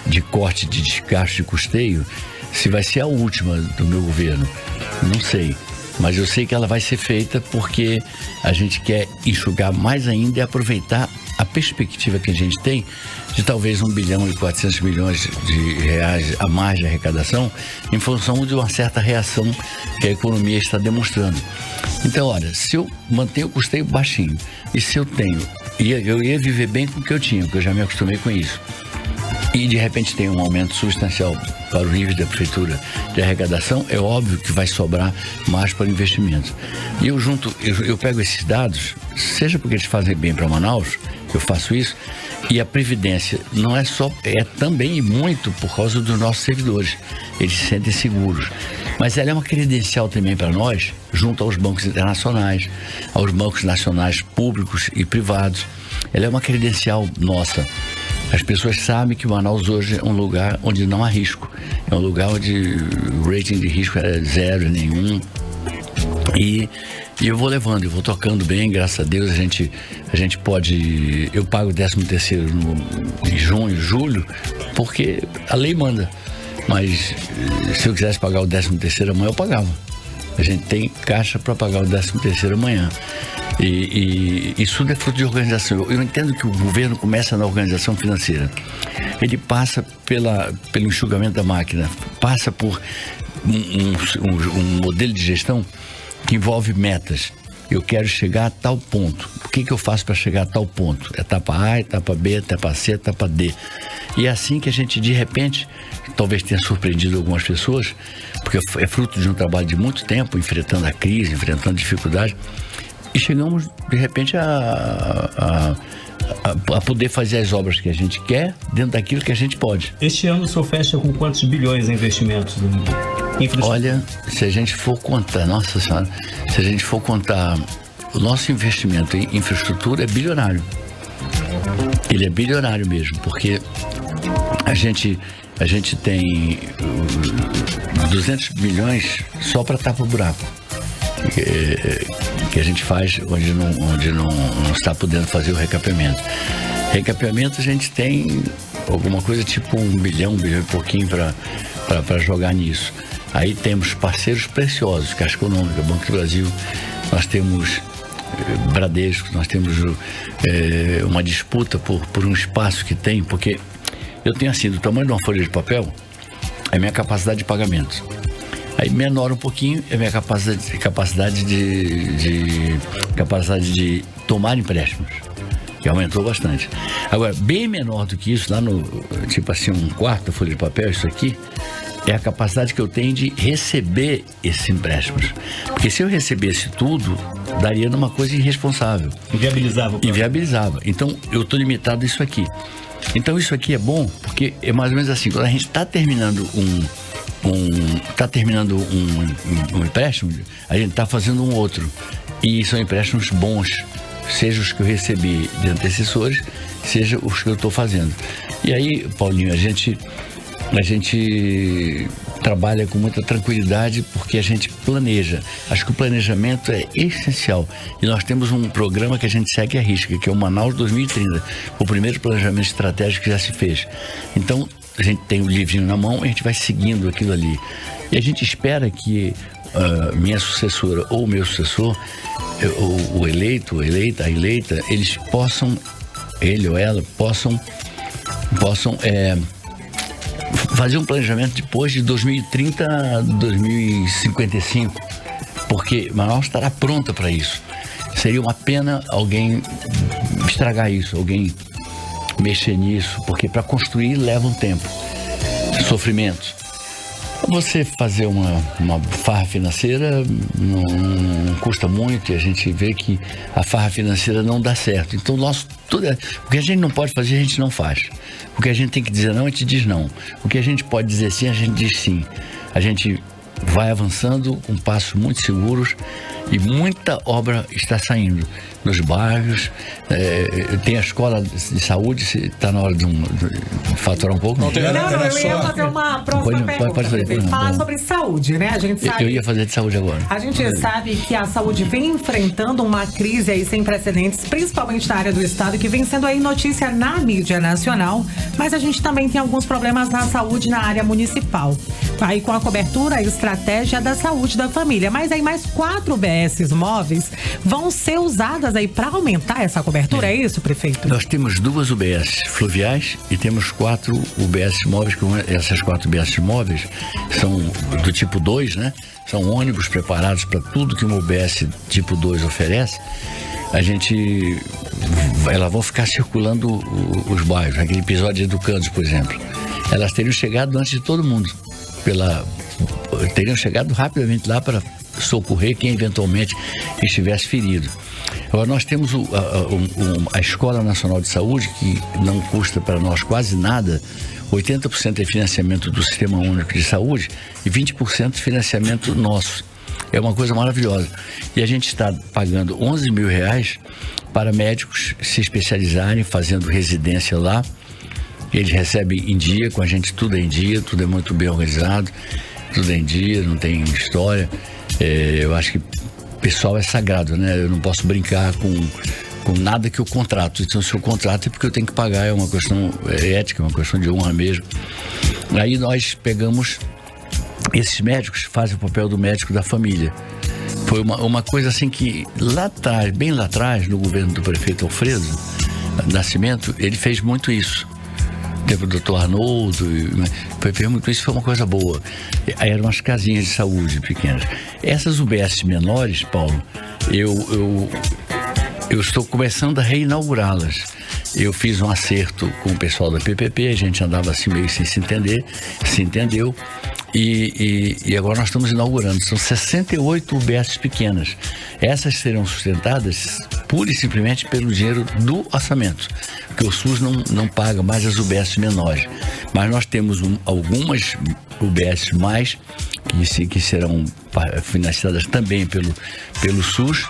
de corte de desgaste de custeio se vai ser a última do meu governo, não sei. Mas eu sei que ela vai ser feita porque a gente quer enxugar mais ainda e aproveitar a perspectiva que a gente tem de talvez 1 bilhão e 400 milhões de reais a mais de arrecadação em função de uma certa reação que a economia está demonstrando. Então, olha, se eu mantenho o custeio baixinho e se eu eu ia viver bem com o que eu tinha, porque eu já me acostumei com isso, e de repente tem um aumento substancial para o nível da prefeitura de arrecadação, é óbvio que vai sobrar mais para investimentos. E eu pego esses dados, seja porque eles fazem bem para Manaus, eu faço isso, e a Previdência não é só, é também e muito por causa dos nossos servidores, eles se sentem seguros. Mas ela é uma credencial também para nós, junto aos bancos internacionais, aos bancos nacionais públicos e privados. Ela é uma credencial nossa. As pessoas sabem que Manaus hoje é um lugar onde não há risco. É um lugar onde o rating de risco é 0, nenhum. E eu vou levando, eu vou tocando bem, graças a Deus. A gente pode... Eu pago o 13º em junho, julho, porque a lei manda. Mas se eu quisesse pagar o 13º amanhã, eu pagava. A gente tem caixa para pagar o 13º amanhã. E isso tudo é fruto de organização. Eu entendo que o governo começa na organização financeira. Ele passa pelo enxugamento da máquina, passa por um modelo de gestão que envolve metas. Eu quero chegar a tal ponto. O que eu faço para chegar a tal ponto? Etapa A, etapa B, etapa C, etapa D. E é assim que a gente, de repente, talvez tenha surpreendido algumas pessoas, porque é fruto de um trabalho de muito tempo, enfrentando a crise, enfrentando dificuldade, e chegamos, de repente, a poder fazer as obras que a gente quer dentro daquilo que a gente pode. Este ano o senhor fecha com quantos bilhões em investimentos? Olha, se a gente for contar, nossa senhora, se a gente for contar, o nosso investimento em infraestrutura é bilionário. Ele é bilionário mesmo, porque a gente tem 200 milhões só para tapar o buraco. Que a gente faz onde não está podendo fazer o recapeamento. Recapeamento a gente tem alguma coisa tipo 1 bilhão e pouquinho para jogar nisso. Aí temos parceiros preciosos, Caixa Econômica, Banco do Brasil, nós temos Bradesco, nós temos uma disputa por um espaço que tem, porque eu tenho assim, do tamanho de uma folha de papel, é a minha capacidade de pagamento. Aí menor um pouquinho é a minha capacidade de tomar empréstimos, que aumentou bastante. Agora, bem menor do que isso, lá no, tipo assim, 1/4 da folha de papel, isso aqui, é a capacidade que eu tenho de receber esses empréstimos. Porque se eu recebesse tudo, daria numa coisa irresponsável. Inviabilizava. Então, eu estou limitado a isso aqui. Então, isso aqui é bom, porque é mais ou menos assim, quando a gente está terminando um empréstimo, a gente está fazendo um outro. E são empréstimos bons, seja os que eu recebi de antecessores, seja os que eu estou fazendo. E aí, Paulinho, a gente trabalha com muita tranquilidade porque a gente planeja. Acho que o planejamento é essencial. E nós temos um programa que a gente segue à risca, que é o Manaus 2030, o primeiro planejamento estratégico que já se fez. Então, a gente tem o livrinho na mão e a gente vai seguindo aquilo ali. E a gente espera que minha sucessora ou meu sucessor, o eleito, a eleita, eles possam, ele ou ela, possam fazer um planejamento depois de 2030 a 2055, porque Manaus estará pronta para isso. Seria uma pena alguém estragar isso, alguém mexer nisso, porque para construir leva um tempo, sofrimento. Você fazer uma farra financeira não custa muito, e a gente vê que a farra financeira não dá certo. Então, o que a gente não pode fazer, a gente não faz. O que a gente tem que dizer não, a gente diz não. O que a gente pode dizer sim, a gente diz sim. A gente vai avançando com passos muito seguros e muita obra está saindo nos bairros. Tem a escola de saúde, se está na hora de faturar um pouco. Eu ia fazer uma próxima pergunta. Pode fazer, falar sobre saúde, né? A gente sabe, eu ia fazer de saúde agora. A gente sabe que a saúde vem enfrentando uma crise aí sem precedentes, principalmente na área do estado, que vem sendo aí notícia na mídia nacional, mas a gente também tem alguns problemas na saúde na área municipal. Aí com a cobertura, a estratégia da saúde da família. Mas aí mais 4 UBS UBSs móveis vão ser usadas aí para aumentar essa cobertura, é isso, prefeito? Nós temos 2 UBS fluviais e temos 4 UBS móveis, essas 4 UBS móveis são do tipo 2, né? São ônibus preparados para tudo que uma UBS tipo 2 oferece. Elas vão ficar circulando os bairros, aquele episódio de Educandos, por exemplo. Elas teriam chegado antes de todo mundo, teriam chegado rapidamente lá para socorrer quem eventualmente estivesse ferido. Agora, nós temos a Escola Nacional de Saúde, que não custa para nós quase nada. 80% é financiamento do Sistema Único de Saúde e 20% financiamento nosso. É uma coisa maravilhosa. E a gente está pagando R$11 mil para médicos se especializarem, fazendo residência lá. Eles recebem em dia, com a gente tudo é em dia, tudo é muito bem organizado, tudo é em dia, não tem história. Eu acho que pessoal é sagrado, né? Eu não posso brincar com nada que eu contrato. Então, se eu contrato é porque eu tenho que pagar, é uma questão ética, é uma questão de honra mesmo. Aí nós pegamos esses médicos, fazem o papel do médico da família. Foi uma coisa assim que lá atrás, bem lá atrás, no governo do prefeito Alfredo Nascimento, ele fez muito isso. Teve o doutor Arnoldo, fez muito isso, foi uma coisa boa. Aí eram umas casinhas de saúde pequenas. Essas UBS menores, Paulo, eu estou começando a reinaugurá-las. Eu fiz um acerto com o pessoal da PPP, a gente andava assim meio sem se entender, se entendeu, e agora nós estamos inaugurando. São 68 UBS pequenas. Essas serão sustentadas pura e simplesmente pelo dinheiro do orçamento, porque o SUS não paga mais as UBS menores. Mas nós temos algumas UBS mais que serão financiadas também pelo SUS.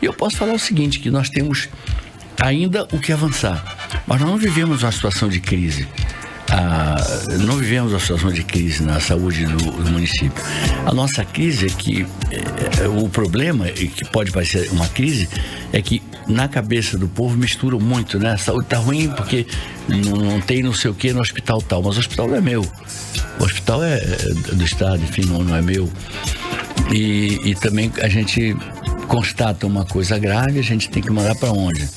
E eu posso falar o seguinte, que nós temos ainda o que avançar, mas nós não vivemos uma situação de crise. Não vivemos uma situação de crise na saúde do município. A nossa crise é que o problema, e que pode parecer uma crise, é que na cabeça do povo misturam muito, né? A saúde está ruim porque não tem não sei o que no hospital tal, mas o hospital não é meu. O hospital é do Estado, enfim, não é meu. E também a gente constata uma coisa grave, a gente tem que mandar para onde?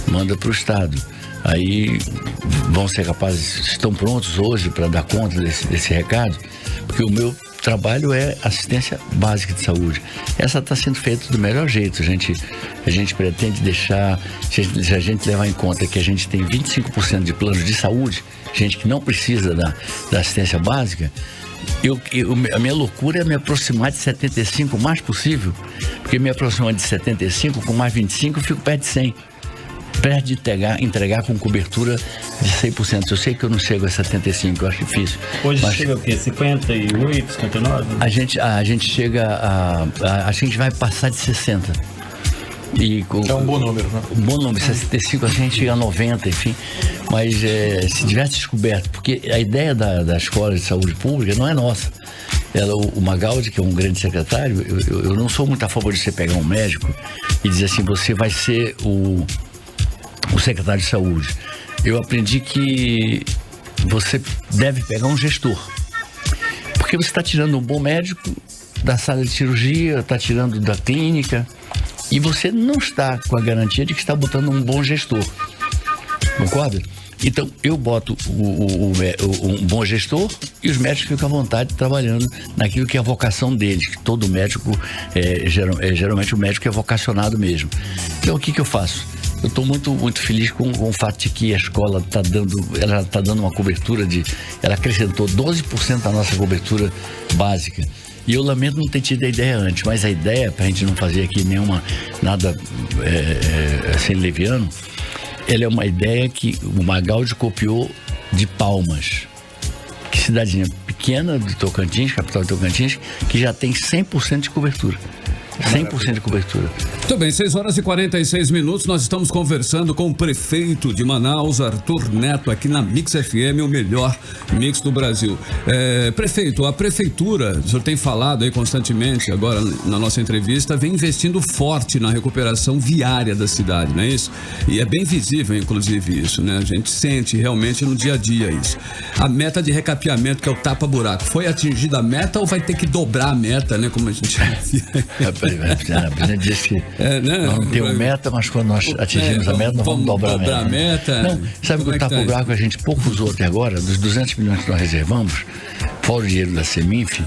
Manda para o Estado. Aí vão ser capazes, estão prontos hoje para dar conta desse recado, porque o meu trabalho é assistência básica de saúde. Essa está sendo feita do melhor jeito. A gente pretende deixar, se a gente levar em conta que a gente tem 25% de planos de saúde, gente que não precisa da assistência básica, a minha loucura é me aproximar de 75 o mais possível, porque me aproximar de 75 com mais 25 eu fico perto de 100. Perto de entregar com cobertura de 100%. Eu sei que eu não chego a 75, eu acho difícil. Hoje chega o quê? 58, 59? A gente chega a gente vai passar de 60. É um bom número, né? Um bom número, 65 a gente chega a 90, enfim. Mas se tivesse descoberto, porque a ideia da Escola de Saúde Pública não é nossa. O Magaldi, que é um grande secretário, eu não sou muito a favor de você pegar um médico e dizer assim, você vai ser o secretário de saúde. Eu aprendi que você deve pegar um gestor, porque você está tirando um bom médico da sala de cirurgia, está tirando da clínica, e você não está com a garantia de que está botando um bom gestor, concorda? Então eu boto um bom gestor e os médicos ficam à vontade trabalhando naquilo que é a vocação deles, que todo médico geralmente o médico é vocacionado mesmo. Então o que eu faço? Eu estou muito, muito feliz com o fato de que a escola está dando uma cobertura ela acrescentou 12% da nossa cobertura básica. E eu lamento não ter tido a ideia antes, mas a ideia, para a gente não fazer aqui nada assim leviano, ela é uma ideia que o Magaldi copiou de Palmas, que cidadezinha pequena do Tocantins, capital do Tocantins, que já tem 100% de cobertura. 100% de cobertura. Muito bem, 6h46, nós estamos conversando com o prefeito de Manaus, Arthur Neto, aqui na Mix FM, o melhor mix do Brasil. Prefeito, a prefeitura, o senhor tem falado aí constantemente, agora na nossa entrevista, vem investindo forte na recuperação viária da cidade, não é isso? E é bem visível, inclusive, isso, né? A gente sente realmente no dia a dia isso. A meta de recapeamento, que é o tapa-buraco, foi atingida a meta ou vai ter que dobrar a meta, né? Como a gente O presidente disse que nós não temos meta, mas quando nós atingimos a meta, nós vamos dobrar a meta. Não, sabe que o tapa-buraco a gente pouco usou até agora, dos 200 milhões que nós reservamos, fora o dinheiro da Seminf,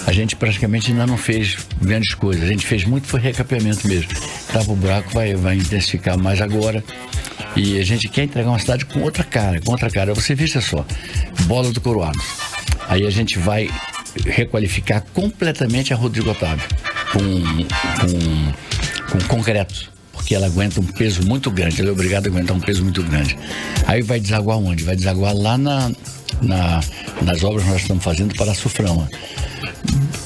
a gente praticamente ainda não fez grandes coisas. A gente fez muito, foi recapeamento mesmo. Tapa-buraco vai intensificar mais agora. E a gente quer entregar uma cidade com outra cara. Você veja só, Bola do Coroado. Aí a gente vai requalificar completamente a Rodrigo Otávio com concreto, porque ela aguenta um peso muito grande, ela é obrigada a aguentar um peso muito grande. Aí vai desaguar onde? Vai desaguar lá nas obras que nós estamos fazendo para a Suframa,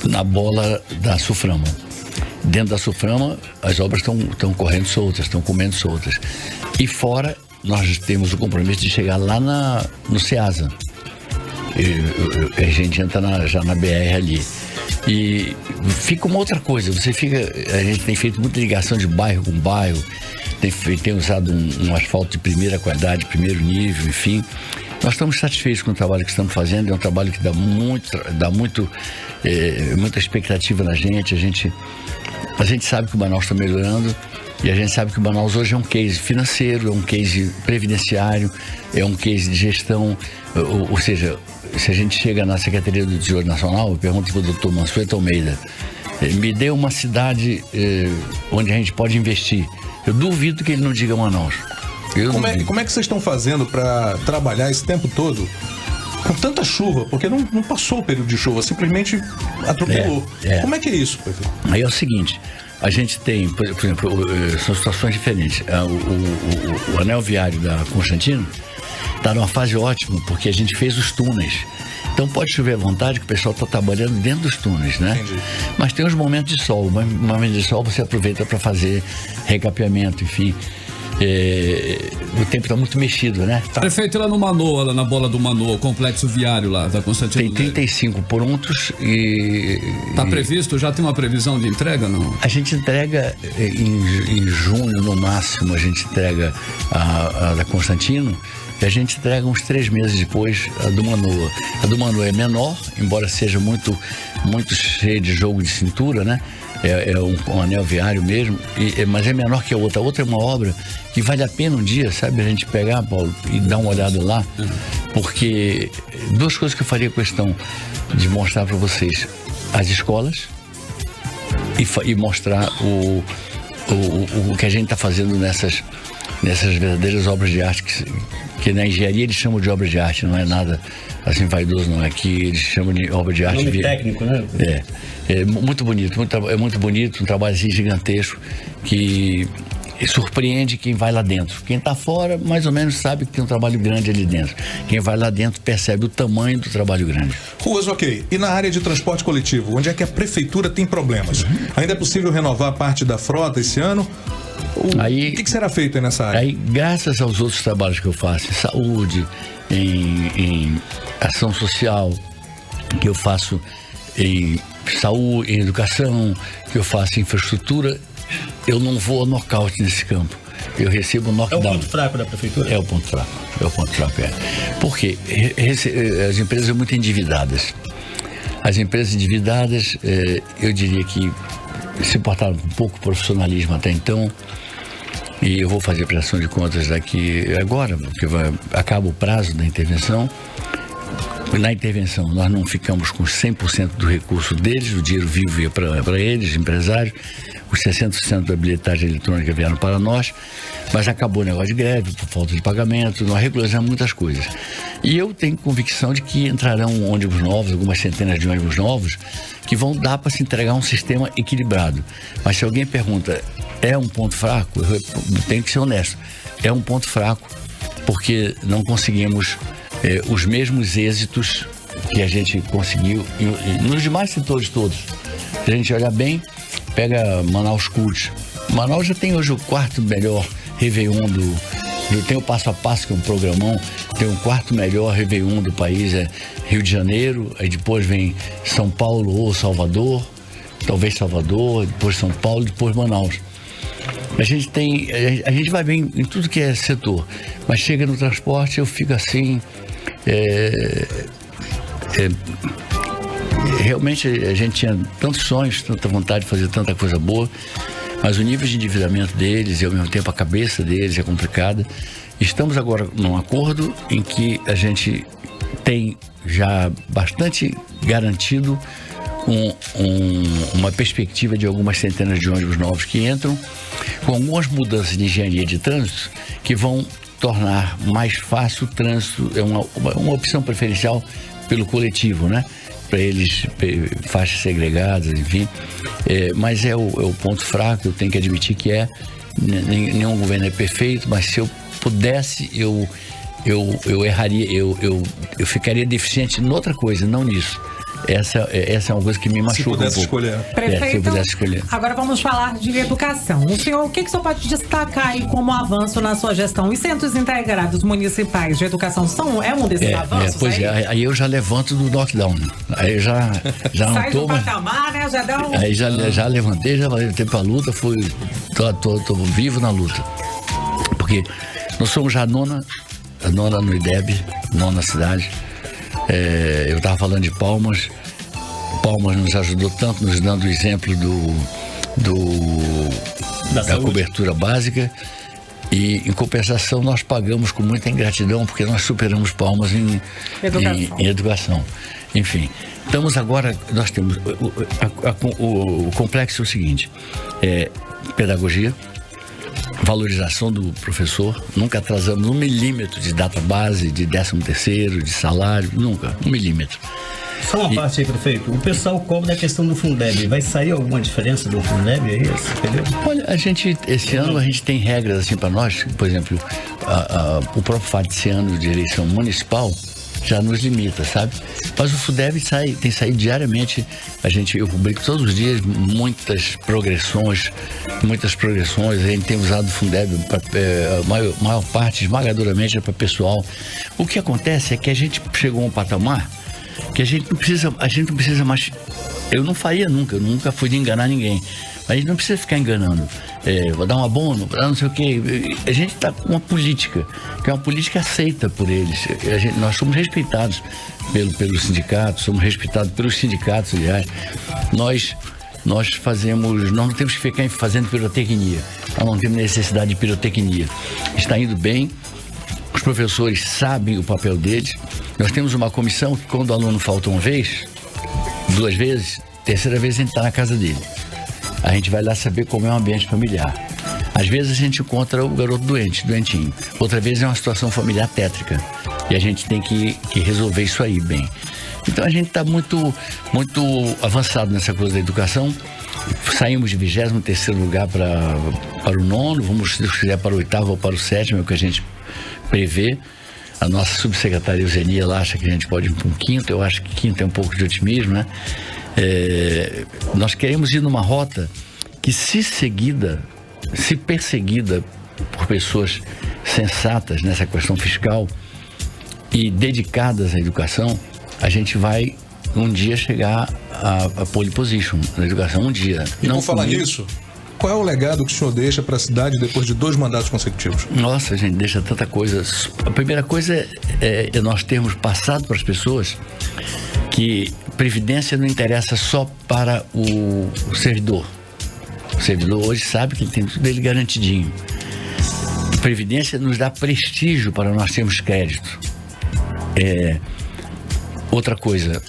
na bola da Suframa. Dentro da Suframa, as obras estão correndo soltas, estão comendo soltas. E fora, nós temos o compromisso de chegar lá no Ceasa. A gente entra já na BR ali. E fica uma outra coisa. A gente tem feito muita ligação de bairro com bairro, tem usado um asfalto de primeira qualidade, primeiro nível, enfim. Nós estamos satisfeitos com o trabalho que estamos fazendo. É um trabalho que dá muita expectativa na gente. A gente sabe que o Manaus está melhorando e a gente sabe que o Manaus hoje é um case financeiro, é um case previdenciário, é um case de gestão. Ou seja, se a gente chega na Secretaria do Tesouro Nacional, eu pergunto para o doutor Mansueto Almeida, me dê uma cidade onde a gente pode investir. Eu duvido que ele não diga Manaus. Como é que vocês estão fazendo para trabalhar esse tempo todo com tanta chuva? Porque não passou o período de chuva, simplesmente atropelou. Como é que é isso, prefeito? Aí é o seguinte, a gente tem, por exemplo, são situações diferentes. O anel viário da Constantino está numa fase ótima, porque a gente fez os túneis. Então pode chover à vontade, que o pessoal está trabalhando dentro dos túneis, né? Entendi. Mas tem os momentos de sol. Momentos de sol você aproveita para fazer recapeamento, enfim. O tempo está muito mexido, né? Prefeito, lá no Manoa, lá na bola do Manoa, o complexo viário lá da Constantino. Tem 35 prontos e... Está previsto? Já tem uma previsão de entrega, não? A gente entrega em junho, no máximo, a gente entrega a da Constantino. E a gente entrega uns 3 meses depois a do Manoa. A do Manoa é menor, embora seja muito cheia de jogo de cintura, né? É um anel viário mesmo, mas é menor que a outra. A outra é uma obra que vale a pena um dia, sabe? A gente pegar, Paulo, e dar uma olhada lá. Porque 2 coisas que eu faria questão de mostrar para vocês: as escolas e mostrar o que a gente está fazendo nessas verdadeiras obras de arte que na engenharia eles chamam de obras de arte, não é nada assim vaidoso, não é que eles chamam de obra de arte. Nome técnico, né? É muito bonito, muito bonito, um trabalho assim gigantesco que surpreende quem vai lá dentro. Quem está fora, mais ou menos, sabe que tem um trabalho grande ali dentro. Quem vai lá dentro percebe o tamanho do trabalho grande. Ruas, ok. E na área de transporte coletivo, onde é que a prefeitura tem problemas? Ainda é possível renovar parte da frota esse ano? O que será feito aí nessa área? Aí, graças aos outros trabalhos que eu faço, em saúde, em ação social, que eu faço em saúde, em educação, que eu faço em infraestrutura, eu não vou ao nocaute nesse campo. Eu recebo knockdown. É o ponto fraco da prefeitura? É o ponto fraco. Por quê? As empresas são muito endividadas. As empresas endividadas, eu diria que se portaram com pouco profissionalismo até então. E eu vou fazer prestação de contas daqui agora, porque acaba o prazo da intervenção. Na intervenção, nós não ficamos com 100% do recurso deles, o dinheiro vivo ia para eles, empresários, os 60% da bilhetagem eletrônica vieram para nós, mas acabou o negócio de greve, por falta de pagamento, nós regularizamos muitas coisas. E eu tenho convicção de que entrarão ônibus novos, algumas centenas de ônibus novos, que vão dar para se entregar um sistema equilibrado. Mas se alguém pergunta, é um ponto fraco? Eu tenho que ser honesto, é um ponto fraco, porque não conseguimos os mesmos êxitos que a gente conseguiu nos demais setores todos. Se a gente olhar bem, pega Manaus Cult. Manaus já tem hoje o 4º melhor Réveillon tem o Passo a Passo, que é um programão, tem o 4º melhor Réveillon do país, é Rio de Janeiro, aí depois vem São Paulo ou Salvador, talvez Salvador, depois São Paulo, depois Manaus. A gente vai bem em tudo que é setor, mas chega no transporte, eu fico assim, realmente a gente tinha tantos sonhos, tanta vontade de fazer tanta coisa boa, mas o nível de endividamento deles e ao mesmo tempo a cabeça deles é complicada. Estamos agora num acordo em que a gente tem já bastante garantido uma perspectiva de algumas centenas de ônibus novos que entram, com algumas mudanças de engenharia de trânsito que vão tornar mais fácil o trânsito, é uma opção preferencial pelo coletivo, né? Para eles, faixas segregadas, enfim. Mas é o ponto fraco, eu tenho que admitir que nenhum governo é perfeito, mas se eu pudesse, eu erraria, eu ficaria deficiente em outra coisa, não nisso. Essa é uma coisa que me machuca um pouco. Prefeito, se eu pudesse escolher. Agora vamos falar de educação. O senhor, o que o senhor pode destacar aí como avanço na sua gestão? Os centros integrados municipais de educação é um desses avanços? Pois aí eu já levanto do lockdown. Aí eu já não sai tô... do patamar, né? Já dá um... Aí já levantei, já levantei pra luta, tô vivo na luta. Porque nós somos já a nona no IDEB, nona cidade. Eu estava falando de Palmas nos ajudou tanto, nos dando o exemplo da cobertura básica, e em compensação nós pagamos com muita ingratidão porque nós superamos Palmas em educação. Enfim, estamos agora, nós temos o complexo é o seguinte: pedagogia, valorização do professor, nunca atrasamos 1 milímetro de data base, de 13º, de salário, nunca, 1 milímetro. Só uma parte aí, prefeito. O pessoal cobra da questão do Fundeb. Vai sair alguma diferença do Fundeb aí? Entendeu? Olha, esse ano a gente tem regras assim para nós, por exemplo, o próprio fato desse ano de eleição municipal já nos limita, sabe? Mas o Fundeb tem saído diariamente, eu publico todos os dias muitas progressões, a gente tem usado o Fundeb, a maior parte, esmagadoramente, para pessoal. O que acontece é que a gente chegou a um patamar que a gente não precisa mais, eu não faria nunca fui de enganar ninguém, mas a gente não precisa ficar enganando, vou dar um abono, não sei o quê. A gente está com uma política, que é uma política aceita por eles. Nós somos respeitados pelos sindicatos, aliás. Nós não temos que ficar fazendo pirotecnia, nós não temos necessidade de pirotecnia. Está indo bem, os professores sabem o papel deles. Nós temos uma comissão que, quando o aluno falta uma vez, 2 vezes, 3ª vez a gente está na casa dele. A gente vai lá saber como é o ambiente familiar. Às vezes a gente encontra o garoto doentinho. Outra vez é uma situação familiar tétrica. E a gente tem que resolver isso aí bem. Então a gente está muito, muito avançado nessa coisa da educação. Saímos de 23º lugar para o 9º, vamos, se Deus quiser, para o 8º ou para o 7º, é o que a gente prevê. A nossa subsecretaria Eugenia lá acha que a gente pode ir para um 5º, eu acho que 5º é um pouco de otimismo, né? Nós queremos ir numa rota que, se perseguida por pessoas sensatas nessa questão fiscal e dedicadas à educação, a gente vai um dia chegar a pole position na educação, um dia. E por falar nisso, qual é o legado que o senhor deixa para a cidade depois de 2 mandatos consecutivos? Nossa, a gente deixa tanta coisa. A primeira coisa é nós termos passado para as pessoas que previdência não interessa só para o servidor. O servidor hoje sabe que ele tem tudo dele garantidinho. Previdência nos dá prestígio para nós termos crédito. Outra coisa,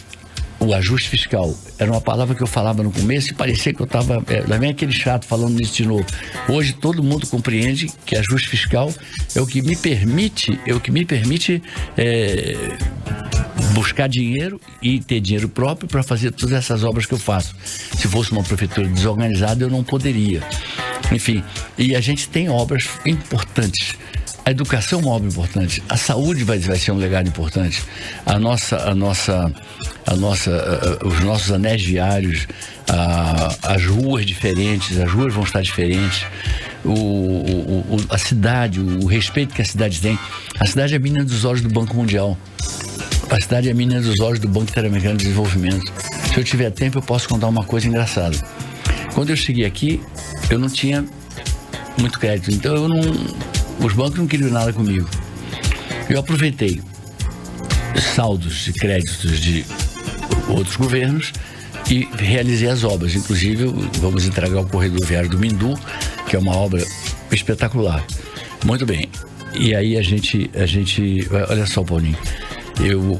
o ajuste fiscal. Era uma palavra que eu falava no começo e parecia que eu estava... Lá vem aquele chato falando nisso de novo. Hoje todo mundo compreende que ajuste fiscal é o que me permite buscar dinheiro e ter dinheiro próprio para fazer todas essas obras que eu faço. Se fosse uma prefeitura desorganizada, eu não poderia. Enfim, e a gente tem obras importantes. A educação é uma obra importante, a saúde vai ser um legado importante, os nossos anéis viários, as ruas diferentes, as ruas vão estar diferentes, a cidade, o respeito que a cidade tem. A cidade é a menina dos olhos do Banco Mundial, a cidade é a menina dos olhos do Banco Interamericano de Desenvolvimento. Se eu tiver tempo, eu posso contar uma coisa engraçada. Quando eu cheguei aqui, eu não tinha muito crédito, então os bancos não queriam nada comigo. Eu aproveitei saldos de créditos de outros governos e realizei as obras. Inclusive, vamos entregar o corredor viário do Mindu, que é uma obra espetacular. Muito bem. E aí a gente olha só, Paulinho, veio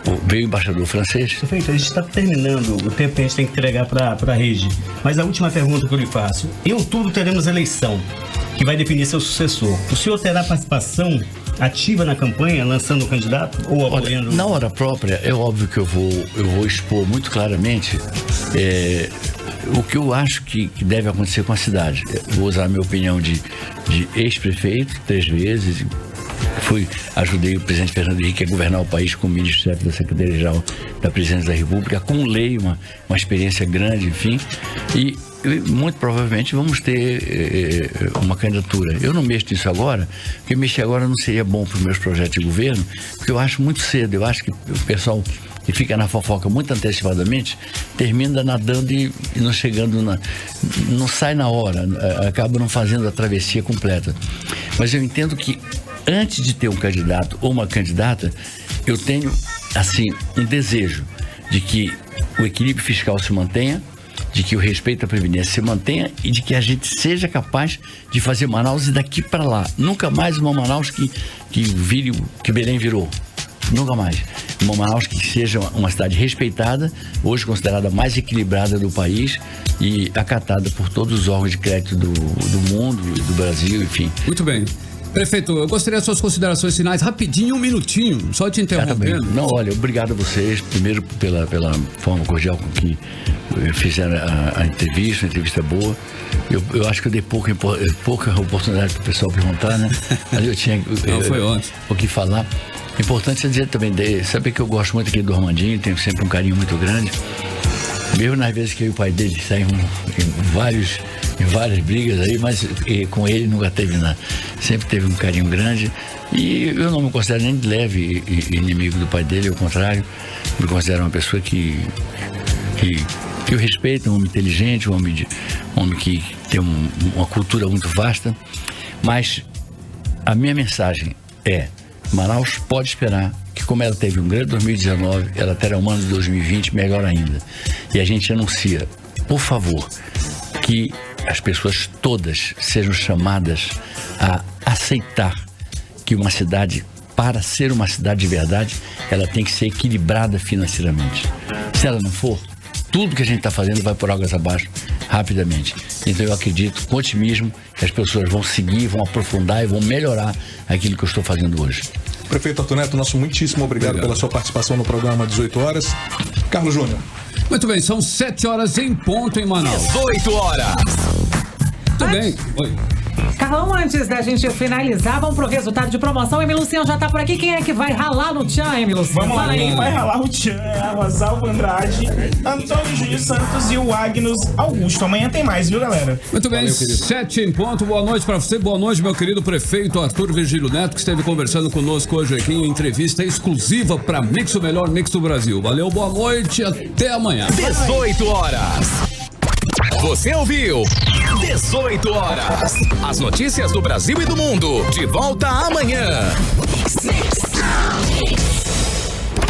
o embaixador francês. Prefeito, a gente está terminando o tempo que a gente tem que entregar para a rede. Mas a última pergunta que eu lhe faço: em outubro teremos eleição, que vai definir seu sucessor. O senhor terá participação ativa na campanha, lançando o candidato ou apoiando? Na hora própria, é óbvio que eu vou expor muito claramente o que eu acho que deve acontecer com a cidade. Vou usar a minha opinião de ex-prefeito, 3 vezes. Ajudei o presidente Fernando Henrique a governar o país como ministro-chefe da Secretaria-Geral da Presidência da República, acumulei uma experiência grande, enfim, e muito provavelmente vamos ter uma candidatura. Eu não mexo nisso agora, porque mexer agora não seria bom para os meus projetos de governo, porque eu acho muito cedo. Eu acho que o pessoal que fica na fofoca muito antecipadamente termina nadando e não chegando não sai na hora, acaba não fazendo a travessia completa. Mas eu entendo que antes de ter um candidato ou uma candidata, eu tenho, assim, um desejo de que o equilíbrio fiscal se mantenha, de que o respeito à Previdência se mantenha e de que a gente seja capaz de fazer Manaus e daqui para lá. Nunca mais uma Manaus que vire o que Belém virou. Nunca mais. Uma Manaus que seja uma cidade respeitada, hoje considerada a mais equilibrada do país e acatada por todos os órgãos de crédito do mundo, do Brasil, enfim. Muito bem. Prefeito, eu gostaria das suas considerações finais, rapidinho, 1 minutinho, só te interrompendo. Não, olha, obrigado a vocês, primeiro pela forma cordial com que fizeram a entrevista boa. Eu acho que eu dei pouca oportunidade para o pessoal perguntar, né? Mas eu tinha o que falar. Importante é dizer também, saber que eu gosto muito aqui do Armandinho, tenho sempre um carinho muito grande. Mesmo nas vezes que eu e o pai dele saímos em várias brigas aí, mas com ele nunca teve nada. Sempre teve um carinho grande. E eu não me considero nem de leve inimigo do pai dele, ao contrário. Me considero uma pessoa que eu respeito, um homem inteligente, um homem que tem uma cultura muito vasta. Mas a minha mensagem é: Manaus pode esperar que, como ela teve um grande 2019, ela terá um ano de 2020 melhor ainda. E a gente anuncia, por favor, que as pessoas todas sejam chamadas a aceitar que uma cidade, para ser uma cidade de verdade, ela tem que ser equilibrada financeiramente. Se ela não for, tudo que a gente está fazendo vai por águas abaixo rapidamente. Então eu acredito com otimismo que as pessoas vão seguir, vão aprofundar e vão melhorar aquilo que eu estou fazendo hoje. Prefeito Arthur Neto, nosso muitíssimo obrigado pela sua participação no programa 18 horas. Carlos Júnior. Muito bem, são 7 horas em ponto em Manaus. 18 horas. Tudo bem. Oi. Carlão, antes da gente finalizar, vamos pro resultado de promoção. Emi Luciano já tá por aqui. Quem é que vai ralar no tchan, Emi Luciano? Vamos lá, quem vai ralar o tchan é a Rosalvo Andrade, Antônio Júlio Santos e o Agnus Augusto. Amanhã tem mais, viu, galera? Muito bem, 7 em ponto. Boa noite pra você. Boa noite, meu querido prefeito Arthur Virgílio Neto, que esteve conversando conosco hoje aqui em entrevista exclusiva pra Mix, o melhor Mix do Brasil. Valeu, boa noite, até amanhã. 18 horas. Você ouviu? 18 horas. As notícias do Brasil e do mundo. De volta amanhã.